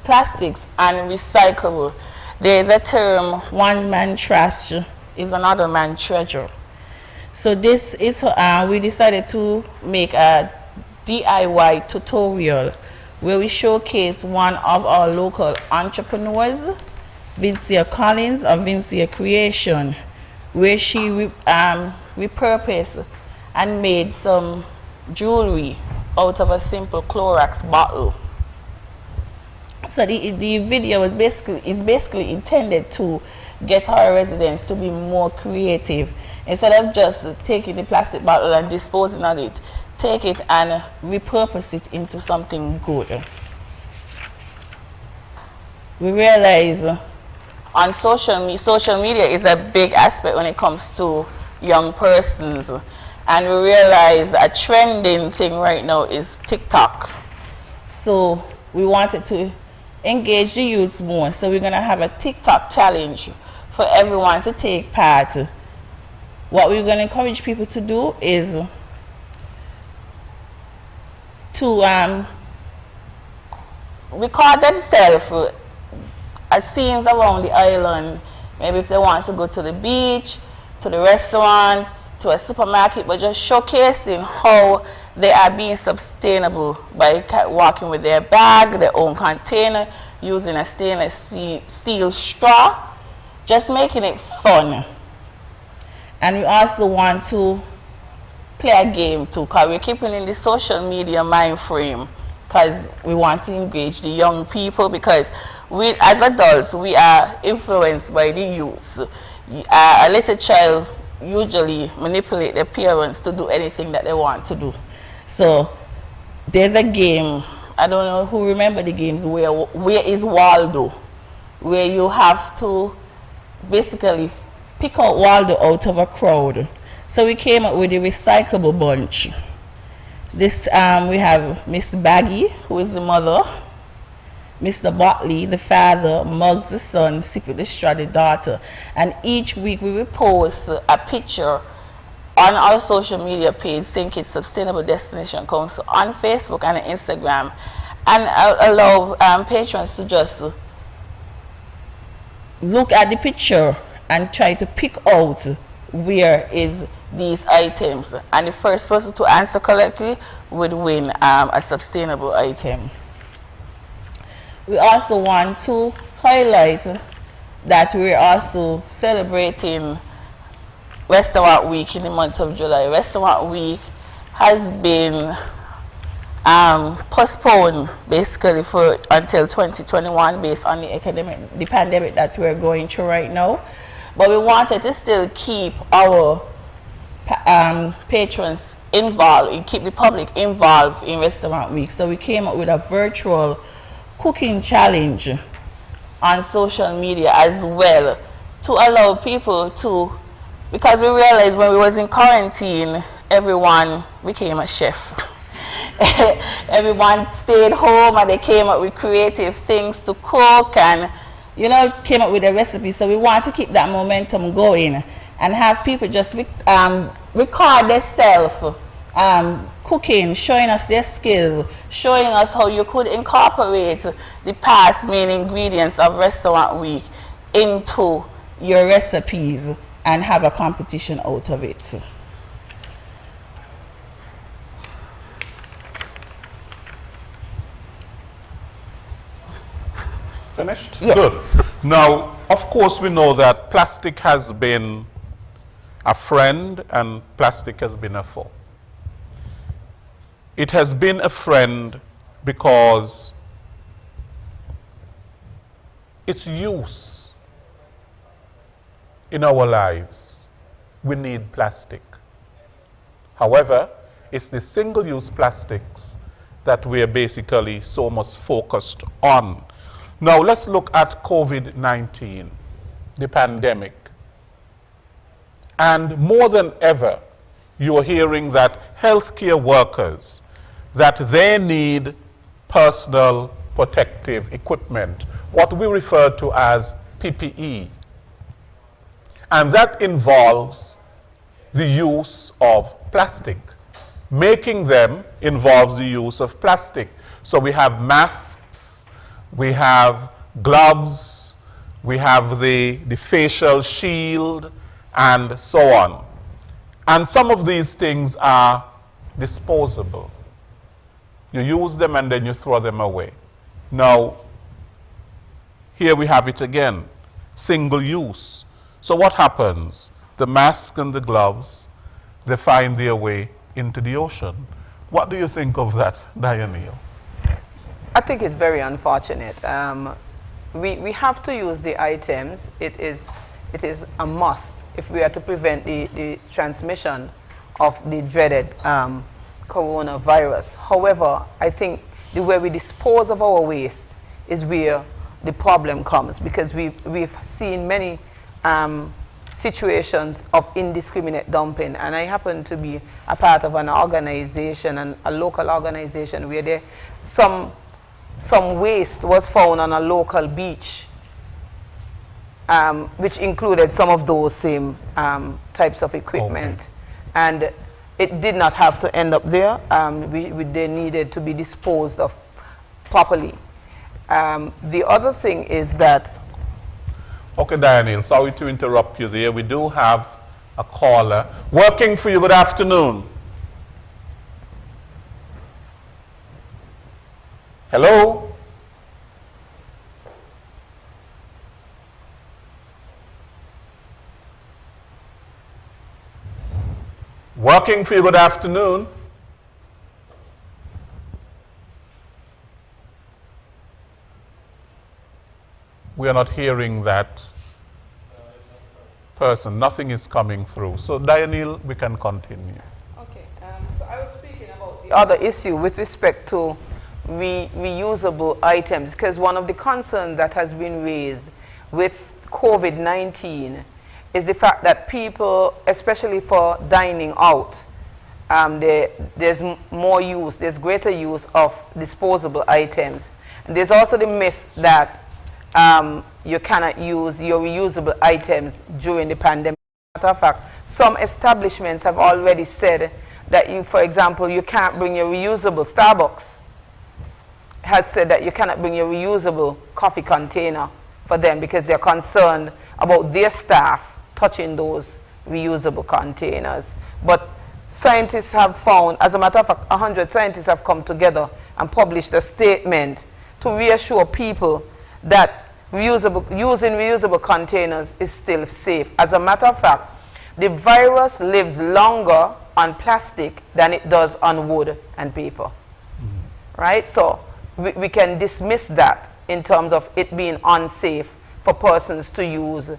plastics and recycle. There's a term, one man trash is another man treasure. So this is, we decided to make a DIY tutorial where we showcase one of our local entrepreneurs, Vincia Collins of Vincia Creation, where she repurposed and made some jewelry out of a simple Clorox bottle. So the video is basically intended to get our residents to be more creative. Instead of just taking the plastic bottle and disposing of it, take it and repurpose it into something good. We realize on social media is a big aspect when it comes to young persons. And we realize a trending thing right now is TikTok. So we wanted to engage the youth more. So we're going to have a TikTok challenge for everyone to take part. What we're going to encourage people to do is to record themselves at scenes around the island. Maybe if they want to go to the beach, to the restaurant, to a supermarket, but just showcasing how they are being sustainable by walking with their bag, their own container, using a stainless steel straw, just making it fun. And we also want to play a game too, because we're keeping in the social media mind frame, because we want to engage the young people, because we as adults, we are influenced by the youth. A little child usually manipulate their parents to do anything that they want to do. So there's a game, I don't know who remember the games, where is Waldo, where you have to basically pick out Waldo out of a crowd. So we came up with the recyclable bunch. This we have Miss Baggy, who is the mother, Mr. Botley, the father, Muggs, the son, Sippy, the straw, the daughter. And each week we will post a picture on our social media page, St. Kitts Sustainable Destination Council, on Facebook and Instagram. and allow patrons to just look at the picture and try to pick out where is these items, and the first person to answer correctly would win a sustainable item. We also want to highlight that we're also celebrating Restaurant Week in the month of July. Restaurant Week has been postponed basically for until 2021 based on the pandemic that we're going through right now. But we wanted to still keep our patrons involved and keep the public involved in Restaurant Week. So we came up with a virtual cooking challenge on social media as well to allow people to, because we realized when we was in quarantine, everyone became a chef. Everyone stayed home and they came up with creative things to cook and, you know, came up with a recipe. So we want to keep that momentum going and have people just record themselves cooking, showing us their skills, showing us how you could incorporate the past main ingredients of Restaurant Week into your recipes and have a competition out of it. Finished? Yes. Good. Now, of course, we know that plastic has been a friend and plastic has been a foe. It has been a friend because its use in our lives, we need plastic. However, it's the single-use plastics that we are basically so much focused on. Now let's look at COVID-19, the pandemic. And more than ever, you are hearing that healthcare workers, that they need personal protective equipment, what we refer to as PPE. And that involves the use of plastic. Making them involves the use of plastic. So we have masks, we have gloves, we have the facial shield, and so on. And some of these things are disposable. You use them and then you throw them away. Now, here we have it again, single use. So what happens? The mask and the gloves, they find their way into the ocean. What do you think of that, Diane? I think it's very unfortunate. We have to use the items. It is a must if we are to prevent the transmission of the dreaded coronavirus. However, I think the way we dispose of our waste is where the problem comes, because we've seen many situations of indiscriminate dumping, and I happen to be a part of an organization, and a local organization, where some waste was found on a local beach, which included some of those same types of equipment. Okay. And it did not have to end up there. They needed to be disposed of properly. The other thing is that... Okay, Diane, sorry to interrupt you there. We do have a caller. Working for you, good afternoon. Hello? Working for you, good afternoon. We are not hearing that person. Nothing is coming through. So, Diane, we can continue. Okay. So I was speaking about the other issue with respect to reusable items, because one of the concerns that has been raised with COVID-19 is the fact that people, especially for dining out, there's more use, there's greater use of disposable items. And there's also the myth that you cannot use your reusable items during the pandemic. Matter of fact, some establishments have already said that, for example, you can't bring your reusable Starbucks has said that you cannot bring your reusable coffee container for them because they're concerned about their staff touching those reusable containers. But scientists have found, as a matter of fact, 100 scientists have come together and published a statement to reassure people that using reusable containers is still safe. As a matter of fact, the virus lives longer on plastic than it does on wood and paper. Right? So we can dismiss that in terms of it being unsafe for persons to use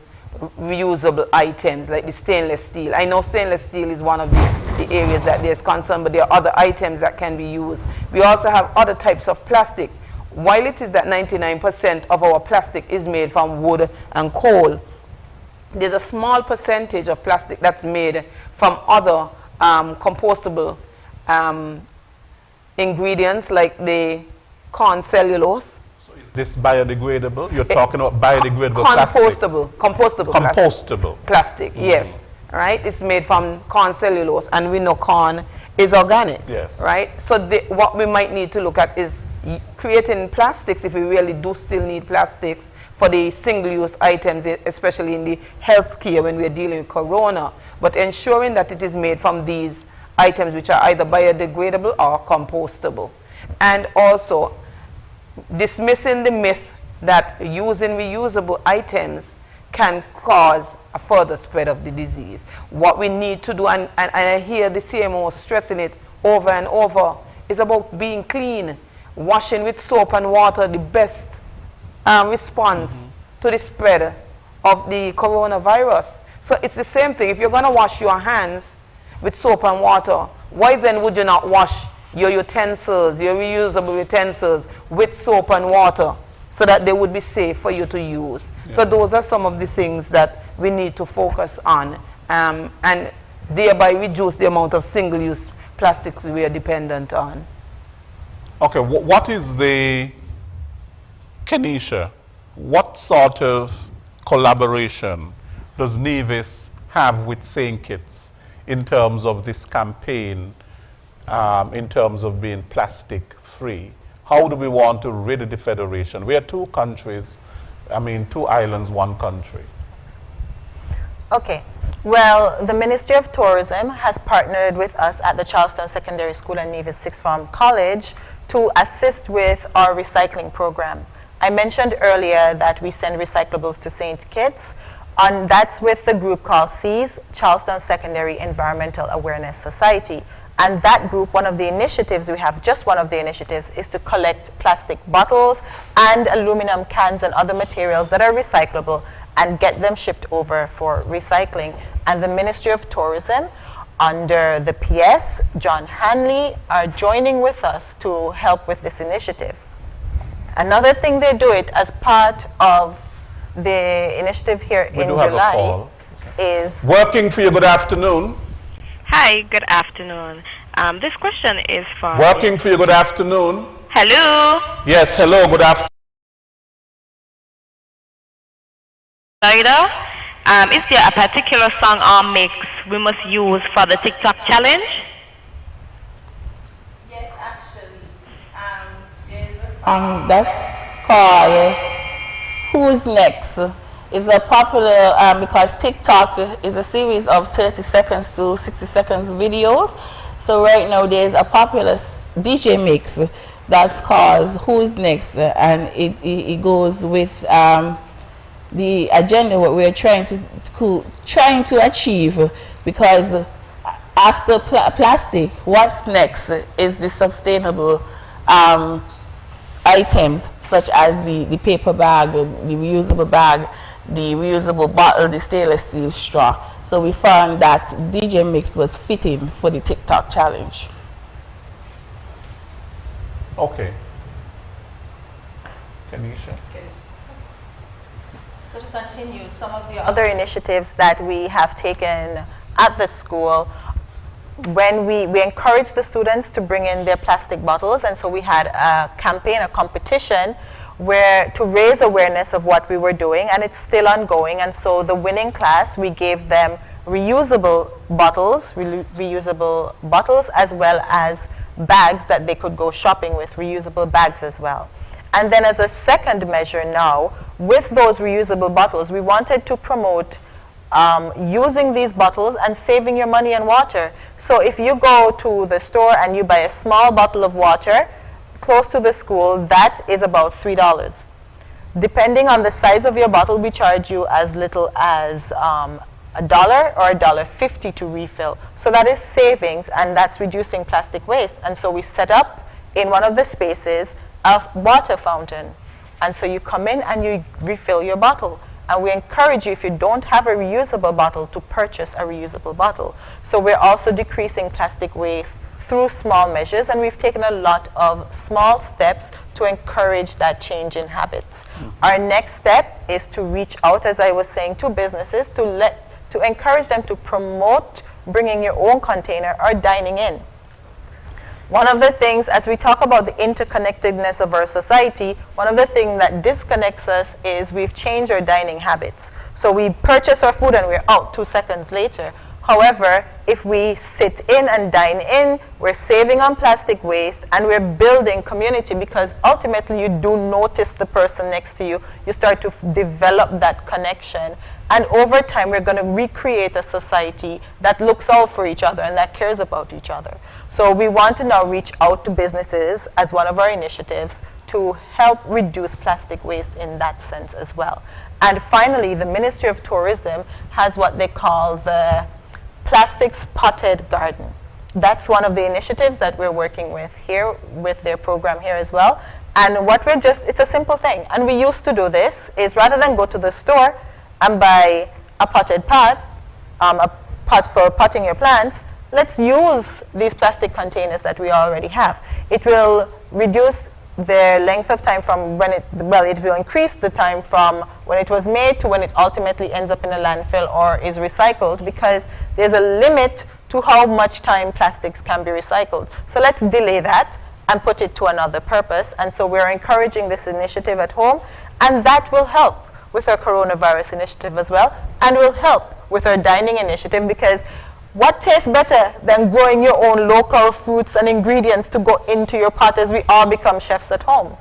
reusable items like the stainless steel. I know stainless steel is one of the areas that there's concern, but there are other items that can be used. We also have other types of plastic. While it is that 99% of our plastic is made from wood and coal, there's a small percentage of plastic that's made from other compostable ingredients like the corn cellulose. So is this biodegradable? You're talking about biodegradable plastic? Compostable plastic, yes. Right? It's made from corn cellulose, and we know corn is organic. Yes. Right? So what we might need to look at is creating plastics, if we really do still need plastics, for the single-use items, especially in the healthcare when we're dealing with corona, but ensuring that it is made from these items which are either biodegradable or compostable. And also dismissing the myth that using reusable items can cause a further spread of the disease. What we need to do, and I hear the CMO stressing it over and over, is about being clean. Washing with soap and water, the best response to the spread of the coronavirus. So it's the same thing. If you're going to wash your hands with soap and water, why then would you not wash your utensils, your reusable utensils, with soap and water so that they would be safe for you to use? Yeah. So those are some of the things that we need to focus on and thereby reduce the amount of single-use plastics we are dependent on. Okay, what is the, Kenisha, what sort of collaboration does Nevis have with St. Kitts in terms of this campaign, in terms of being plastic free? How do we want to rid the Federation? We are two countries, two islands, one country. Okay. Well, the Ministry of Tourism has partnered with us at the Charlestown Secondary School and Nevis Sixth Form College to assist with our recycling program. I mentioned earlier that we send recyclables to St. Kitts, and that's with the group called CEAS, Charlestown Secondary Environmental Awareness Society. And that group, one of the initiatives we have, just one of the initiatives, is to collect plastic bottles and aluminum cans and other materials that are recyclable and get them shipped over for recycling. And the Ministry of Tourism, under the PS, John Hanley, are joining with us to help with this initiative. Another thing, they do it as part of the initiative here in July is... Working for you, good afternoon. Hi, good afternoon. This question is for... Working for you, good afternoon. Hello? Yes, hello, good afternoon. Is there a particular song or mix we must use for the TikTok challenge? Yes, actually. There's a song that's called Who's Next? It's a popular, because TikTok is a series of 30 seconds to 60 seconds videos. So right now there's a popular DJ mix that's called Who's Next? And it goes with the agenda what we're trying to achieve, because after plastic, what's next is the sustainable items such as the paper bag, the reusable bag, the reusable bottle, the stainless steel straw. So we found that DJ mix was fitting for the TikTok challenge. Okay. Kenisha? So to continue, some of the other initiatives that we have taken at the school, when we encouraged the students to bring in their plastic bottles, and so we had a campaign, a competition, where to raise awareness of what we were doing, and it's still ongoing. And so the winning class, we gave them reusable bottles, as well as bags that they could go shopping with, reusable bags as well. And then as a second measure now, with those reusable bottles, we wanted to promote using these bottles and saving your money and water. So if you go to the store and you buy a small bottle of water close to the school, that is about $3. Depending on the size of your bottle, we charge you as little as $1 or $1.50 to refill. So that is savings, and that's reducing plastic waste. And so we set up in one of the spaces a water fountain. And so you come in and you refill your bottle. And we encourage you, if you don't have a reusable bottle, to purchase a reusable bottle. So we're also decreasing plastic waste through small measures, and we've taken a lot of small steps to encourage that change in habits. Our next step is to reach out, as I was saying, to businesses to encourage them to promote bringing your own container or dining in. One of the things, as we talk about the interconnectedness of our society, one of the things that disconnects us is we've changed our dining habits. So we purchase our food and we're out 2 seconds later. However, if we sit in and dine in, we're saving on plastic waste and we're building community, because ultimately you do notice the person next to you. You start to develop that connection. And over time, we're going to recreate a society that looks out for each other and that cares about each other. So we want to now reach out to businesses as one of our initiatives to help reduce plastic waste in that sense as well. And finally, the Ministry of Tourism has what they call the Plastics Potted Garden. That's one of the initiatives that we're working with here, with their program here as well. And what it's a simple thing. And we used to do this, is rather than go to the store and buy a potted pot, a pot for potting your plants, let's use these plastic containers that we already have. It will reduce the length of time from when it will increase the time from when it was made to when it ultimately ends up in a landfill or is recycled, because there's a limit to how much time plastics can be recycled. So let's delay that and put it to another purpose. And so we're encouraging this initiative at home, and that will help with our coronavirus initiative as well, and will help with our dining initiative, because what tastes better than growing your own local fruits and ingredients to go into your pot as we all become chefs at home?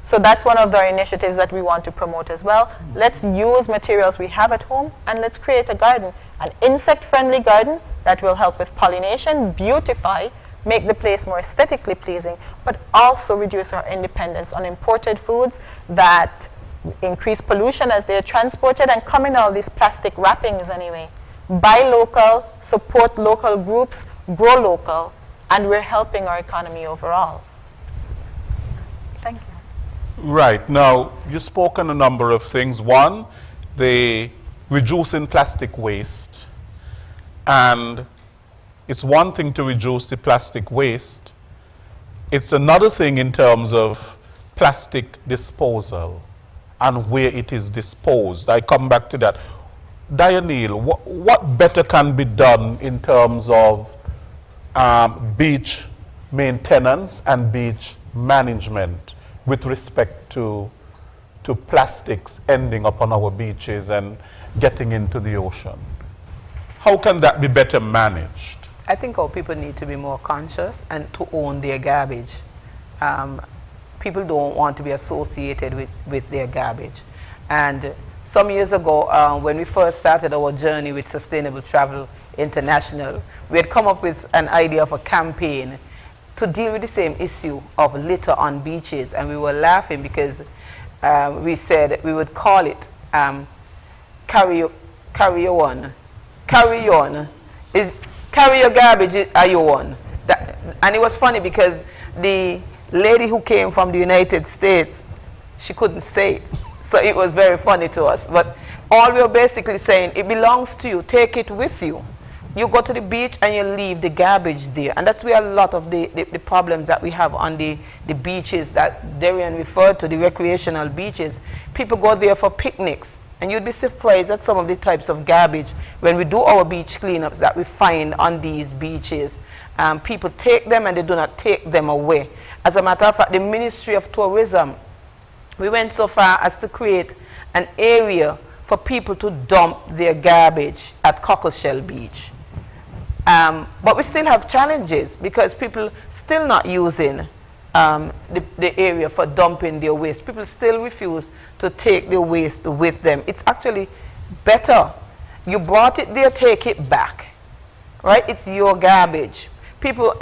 So that's one of the initiatives that we want to promote as well. Let's use materials we have at home and let's create a garden, an insect-friendly garden that will help with pollination, beautify, make the place more aesthetically pleasing, but also reduce our dependence on imported foods that increase pollution as they're transported and come in all these plastic wrappings anyway. Buy local, support local groups, grow local, and we're helping our economy overall. Thank you. Right. Now, you spoke on a number of things. One, the reducing plastic waste. And it's one thing to reduce the plastic waste. It's another thing in terms of plastic disposal and where it is disposed. I come back to that. Dianil, what better can be done in terms of beach maintenance and beach management with respect to plastics ending up on our beaches and getting into the ocean? How can that be better managed? I think our people need to be more conscious and to own their garbage. People don't want to be associated with their garbage. And some years ago, when we first started our journey with Sustainable Travel International, we had come up with an idea of a campaign to deal with the same issue of litter on beaches. And we were laughing because we said we would call it carry on. Carry your garbage are your one. And it was funny because the lady who came from the United States, she couldn't say it. So it was very funny to us. But all we were basically saying, it belongs to you. Take it with you. You go to the beach and you leave the garbage there. And that's where a lot of the problems that we have on the beaches that Darian referred to, the recreational beaches. People go there for picnics. And you'd be surprised at some of the types of garbage when we do our beach cleanups that we find on these beaches. People take them and they do not take them away. As a matter of fact, the Ministry of Tourism, we went so far as to create an area for people to dump their garbage at Cockleshell Beach. But we still have challenges because people still not using the area for dumping their waste. People still refuse to take their waste with them. It's actually better. You brought it there, take it back. Right? It's your garbage. People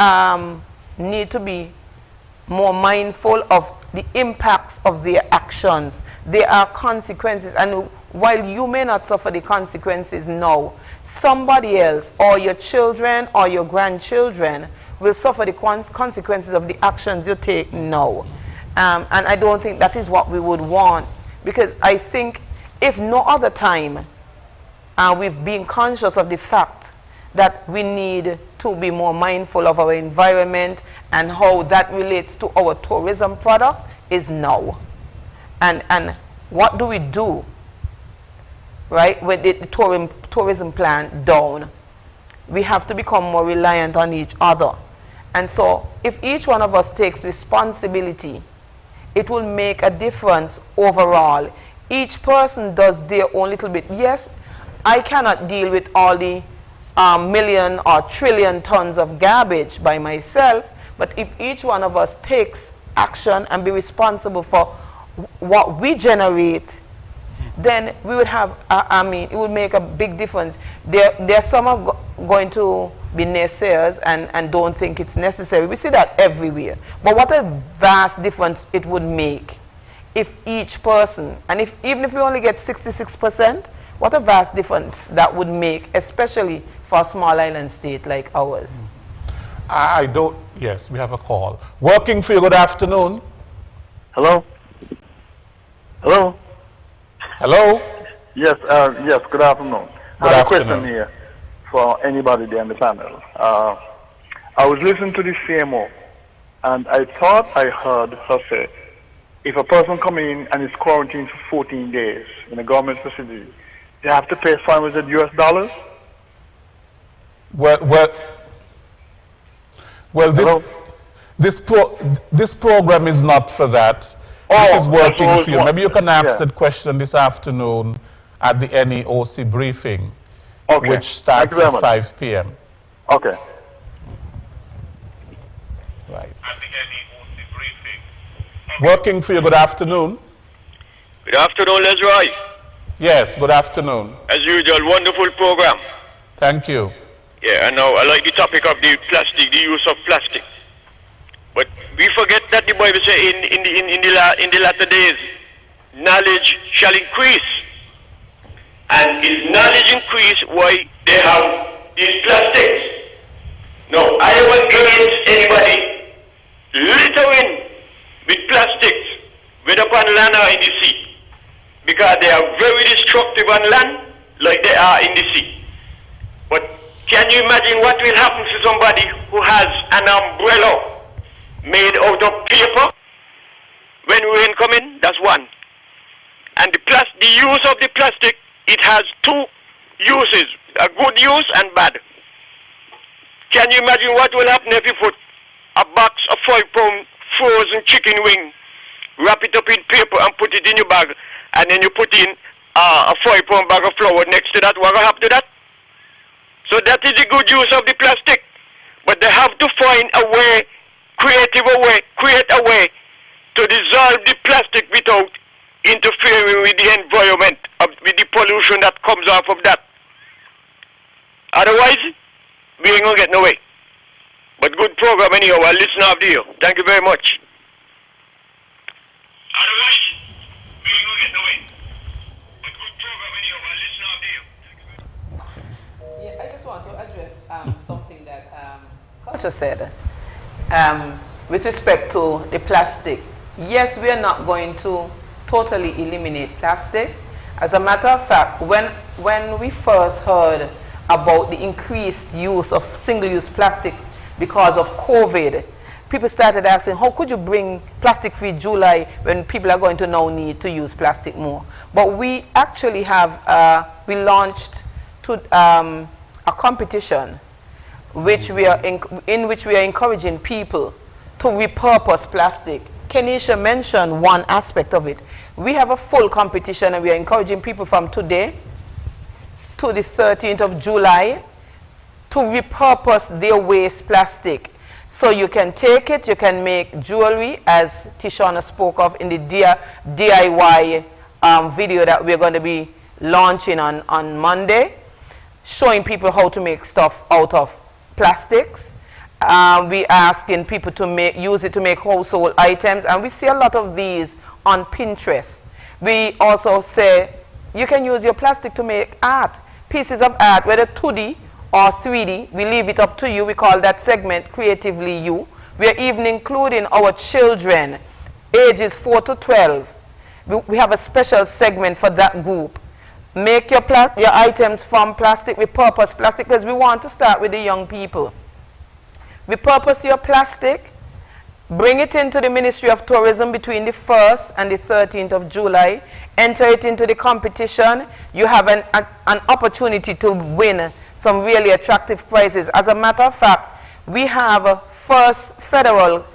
need to be more mindful of the impacts of their actions. There are consequences, and while you may not suffer the consequences now, somebody else or your children or your grandchildren will suffer the consequences of the actions you take now. And I don't think that is what we would want, because I think if no other time we've been conscious of the fact that we need to be more mindful of our environment and how that relates to our tourism product is now. And what do we do, right, with the tourism plan down? We have to become more reliant on each other. And so if each one of us takes responsibility, it will make a difference overall. Each person does their own little bit. Yes, I cannot deal with all the million or trillion tons of garbage by myself, but if each one of us takes action and be responsible for what we generate, then we would have, it would make a big difference. There some are going to be naysayers and don't think it's necessary. We see that everywhere. But what a vast difference it would make if each person, and even if we only get 66%, what a vast difference that would make, especially for a small island state like ours. Yes, we have a call. Working for you, good afternoon. Hello? Hello? Hello? Yes, yes, good afternoon. Good I have afternoon. a question here for anybody there on the panel. I was listening to the CMO, and I thought I heard her say, if a person comes in and is quarantined for 14 days in a government facility, they have to pay $500 US? Well, this program is not for that. This is working for you. Maybe you can ask that question this afternoon at the NEOC briefing, which starts at 5 p.m. Okay. Right. Working for you, good afternoon. Good afternoon, Lesroy. Yes, good afternoon. As usual, wonderful program. Thank you. Yeah, I know. I like the topic of the plastic, the use of plastic. But we forget that the Bible says in the latter days, knowledge shall increase. And if knowledge increase, why they have these plastics? No, I am against anybody littering with plastics, whether upon land or in the sea, because they are very destructive on land like they are in the sea. But can you imagine what will happen to somebody who has an umbrella made out of paper when rain come in? That's one. And the use of the plastic, it has two uses, a good use and bad. Can you imagine what will happen if you put a box of 5-pound frozen chicken wing, wrap it up in paper and put it in your bag, and then you put in a 5-pound bag of flour next to that? What will happen to that? So that is the good use of the plastic. But they have to find a way, create a way to dissolve the plastic without interfering with the environment, with the pollution that comes off of that. Otherwise, we ain't gonna get no way. But good program anyhow. I'll listen after you. Thank you very much. Otherwise, we ain't gonna get no way. But good program anyhow. I'll listen after you. Yeah, I just want to address something that Culture said with respect to the plastic. Yes, we are not going to totally eliminate plastic. As a matter of fact, when we first heard about the increased use of single-use plastics because of COVID, people started asking, how could you bring plastic-free July when people are going to now need to use plastic more? But we actually have, we launched a competition which in which we are encouraging people to repurpose plastic. Kenisha mentioned one aspect of it. We have a full competition and we are encouraging people from today to the 13th of July to repurpose their waste plastic. So you can take it, you can make jewelry, as Tishana spoke of in the DIY video that we're going to be launching on Monday, showing people how to make stuff out of plastics. We asking people to use it to make household items, and we see a lot of these on Pinterest. We also say you can use your plastic to make art, pieces of art, whether 2D or 3D. We leave it up to you. We call that segment Creatively You. We are even including our children, ages 4 to 12. We have a special segment for that group. Make your items from plastic, repurpose plastic, because we want to start with the young people. Repurpose your plastic, bring it into the Ministry of Tourism between the 1st and the 13th of July, enter it into the competition. You have an opportunity to win some really attractive prizes. As a matter of fact, we have a First Federal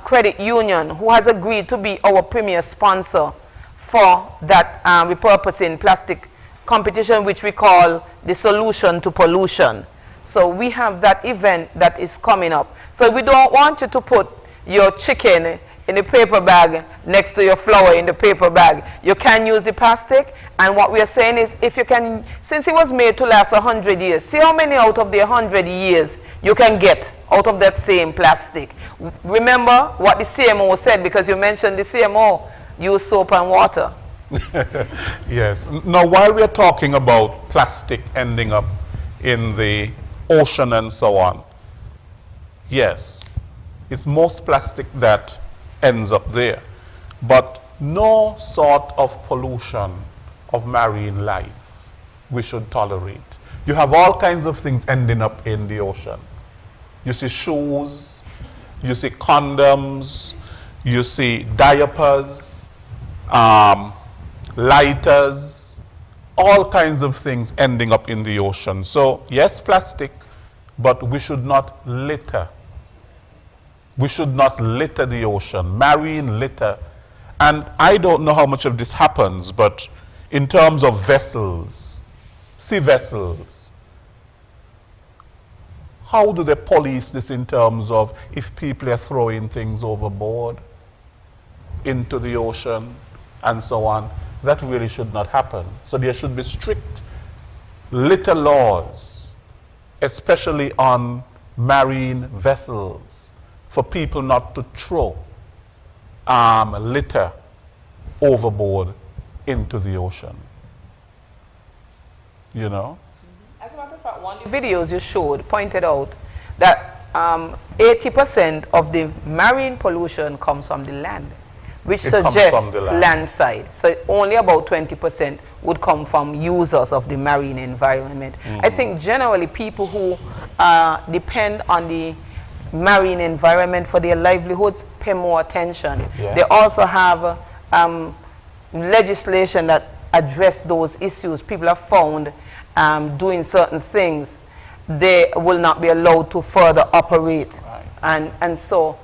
Credit Union who has agreed to be our premier sponsor for that repurposing plastic competition, which we call the Solution to Pollution. So we have that event that is coming up. So we don't want you to put your chicken in the paper bag next to your flour in the paper bag. You can use the plastic, and what we are saying is, if you can, since it was made to last 100 years, see how many out of the 100 years you can get out of that same plastic. Remember what the CMO said, because you mentioned the CMO, use soap and water. Yes. Now, while we're talking about plastic ending up in the ocean and so on, yes, it's most plastic that ends up there, but no sort of pollution of marine life we should tolerate. You have all kinds of things ending up in the ocean. You see shoes, you see condoms, you see diapers, lighters, all kinds of things ending up in the ocean. So yes, plastic, but we should not litter. We should not litter the ocean, marine litter. And I don't know how much of this happens, but in terms of vessels, sea vessels, how do they police this in terms of if people are throwing things overboard into the ocean and so on? That really should not happen. So there should be strict litter laws, especially on marine vessels, for people not to throw litter overboard into the ocean. You know? As a matter of fact, one of the videos you showed pointed out that 80% of the marine pollution comes from the land, which suggests land side. So only about 20% would come from users of the marine environment. I think generally people who depend on the marine environment for their livelihoods pay more attention. Yes. They also have legislation that address those issues. People are found doing certain things, they will not be allowed to further operate. Right. And so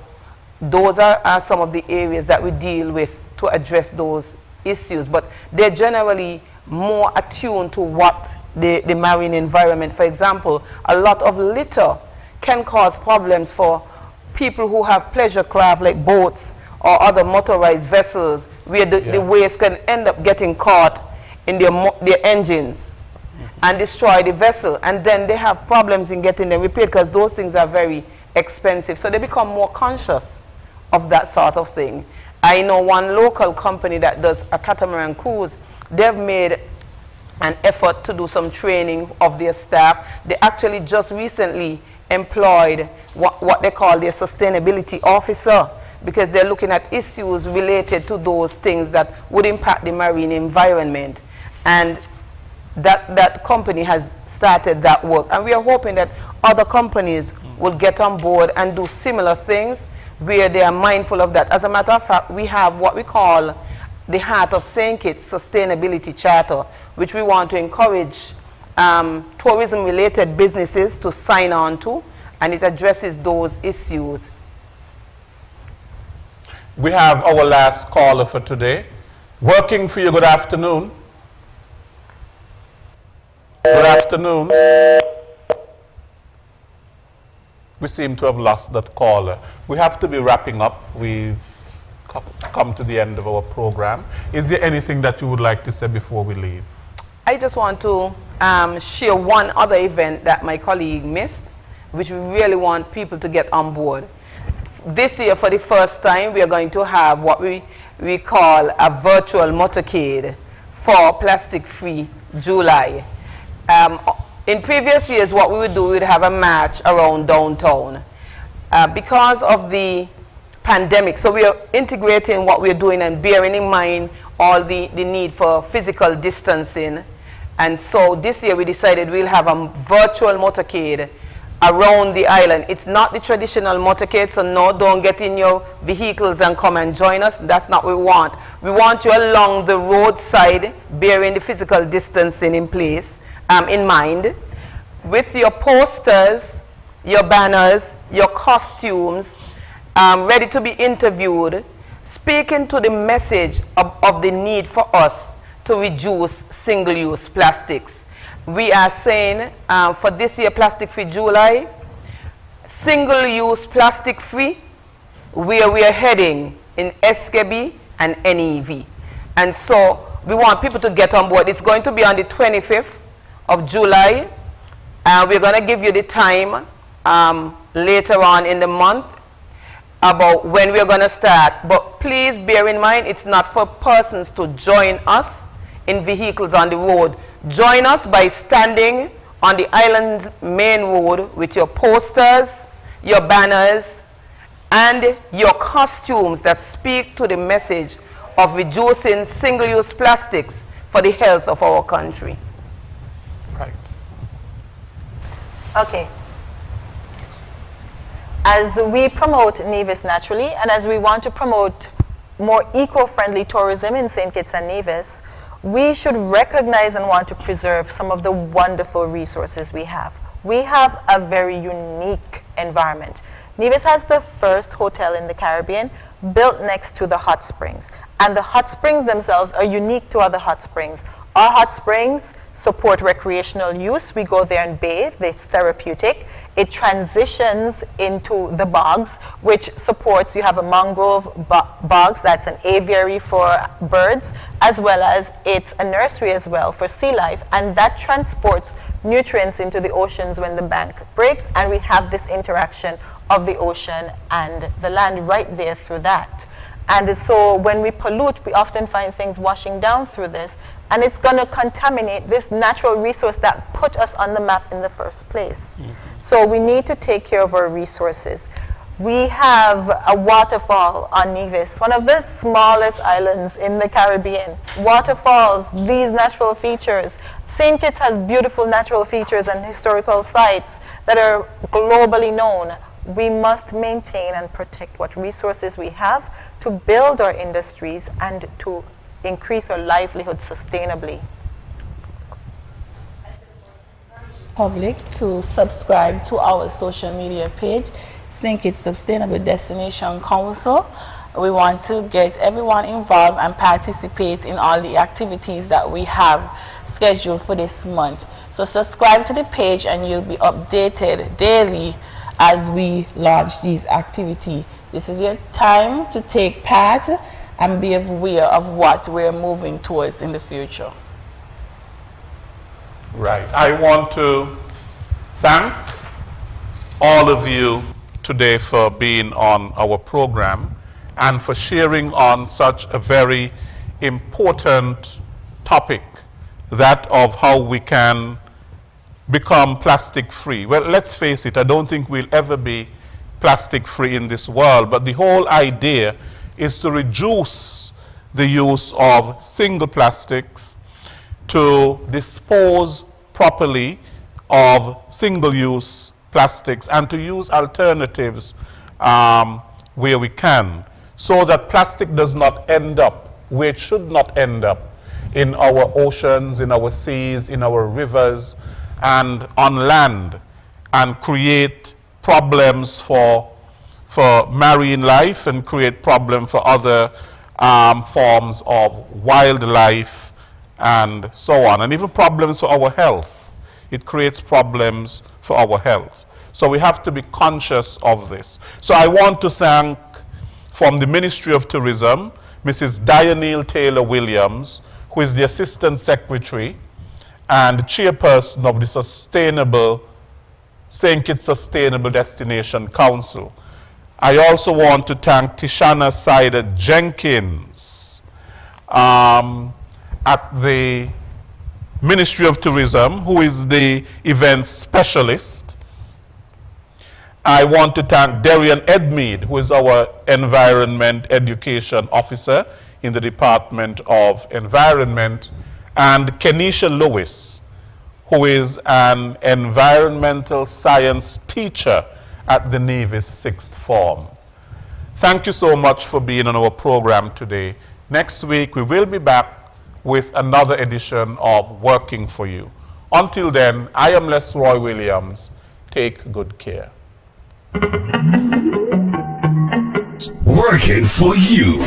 those are some of the areas that we deal with to address those issues, but they're generally more attuned to what the marine environment. For example, a lot of litter can cause problems for people who have pleasure craft like boats or other motorized vessels, where the waste can end up getting caught in their engines and destroy the vessel, and then they have problems in getting them repaired because those things are very expensive. So they become more conscious of that sort of thing. I know one local company that does a catamaran cruise. They've made an effort to do some training of their staff. They actually just recently employed what they call their sustainability officer, because they're looking at issues related to those things that would impact the marine environment. And that company has started that work. And we are hoping that other companies will get on board and do similar things where they are mindful of that. As a matter of fact, we have what we call the Heart of St. Kitts Sustainability Charter, which we want to encourage tourism-related businesses to sign on to, and it addresses those issues. We have our last caller for today. Working for you, good afternoon. Good afternoon. we seem to have lost that caller. We have to be wrapping up. We've come to the end of our program. Is there anything that you would like to say before we leave? I just want to share one other event that my colleague missed, which we really want people to get on board. This year, for the first time, we are going to have what we call a virtual motorcade for plastic-free July. In previous years, what we would do, we would have a march around downtown. Because of the pandemic, so we are integrating what we're doing and bearing in mind all the need for physical distancing. And so this year we decided we'll have a virtual motorcade around the island. It's not the traditional motorcade, so no, don't get in your vehicles and come and join us. That's not what we want. We want you along the roadside, bearing the physical distancing in place, in mind, with your posters, your banners, your costumes, ready to be interviewed, speaking to the message of the need for us to reduce single-use plastics. We are saying for this year, Plastic-Free July, single-use plastic-free, where we are heading in SKB and NEV. And so we want people to get on board. It's going to be on the 25th of July. We're going to give you the time later on in the month about when we're going to start. But please bear in mind, it's not for persons to join us in vehicles on the road. Join us by standing on the island's main road with your posters, your banners, and your costumes that speak to the message of reducing single-use plastics for the health of our country. Right. Okay. As we promote Nevis naturally, and as we want to promote more eco-friendly tourism in St. Kitts and Nevis, we should recognize and want to preserve some of the wonderful resources we have. We have a very unique environment. Nevis has the first hotel in the Caribbean built next to the hot springs. And the hot springs themselves are unique to other hot springs. Our hot springs support recreational use. We go there and bathe. It's therapeutic. It transitions into the bogs, which supports, you have a mangrove bogs, that's an aviary for birds, as well as it's a nursery as well for sea life. And that transports nutrients into the oceans when the bank breaks. And we have this interaction of the ocean and the land right there through that. And so when we pollute, we often find things washing down through this. And it's going to contaminate this natural resource that put us on the map in the first place. Mm-hmm. So we need to take care of our resources. We have a waterfall on Nevis, one of the smallest islands in the Caribbean. Waterfalls, these natural features. St. Kitts has beautiful natural features and historical sites that are globally known. We must maintain and protect what resources we have to build our industries and to increase our livelihood sustainably. Public to subscribe to our social media page, St. Kitts Sustainable Destination Council. We want to get everyone involved and participate in all the activities that we have scheduled for this month. So subscribe to the page and you'll be updated daily as we launch these activities. This is your time to take part and be aware of what we're moving towards in the future. Right. I want to thank all of you today for being on our program and for sharing on such a very important topic, that of how we can become plastic free. Well, let's face it, I don't think we'll ever be plastic free in this world, but the whole idea is to reduce the use of single plastics, to dispose properly of single-use plastics, and to use alternatives where we can, so that plastic does not end up where it should not end up, in our oceans, in our seas, in our rivers, and on land, and create problems for marine life and create problems for other forms of wildlife and so on, and even problems for our health. It creates problems for our health. So we have to be conscious of this. So I want to thank, from the Ministry of Tourism, Mrs. Dianelle Taylor-Williams, who is the Assistant Secretary and Chairperson of the St. Kitts Sustainable Destination Council. I also want to thank Tishana Sider Jenkins at the Ministry of Tourism, who is the events specialist. I want to thank Darian Edmead, who is our Environment Education Officer in the Department of Environment, and Kenisha Lewis, who is an environmental science teacher at the Nevis 6th Form. Thank you so much for being on our program today. Next week, we will be back with another edition of Working for You. Until then, I am Les Roy Williams. Take good care. Working for You.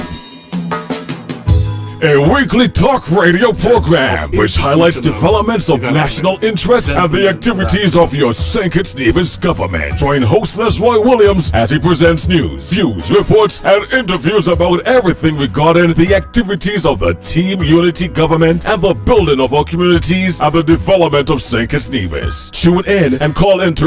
A weekly talk radio program which highlights developments of national interest and the activities of your St. Kitts Nevis government. Join host Les Roy Williams as he presents news, views, reports, and interviews about everything regarding the activities of the Team Unity government and the building of our communities and the development of St. Kitts Nevis. Tune in and call in to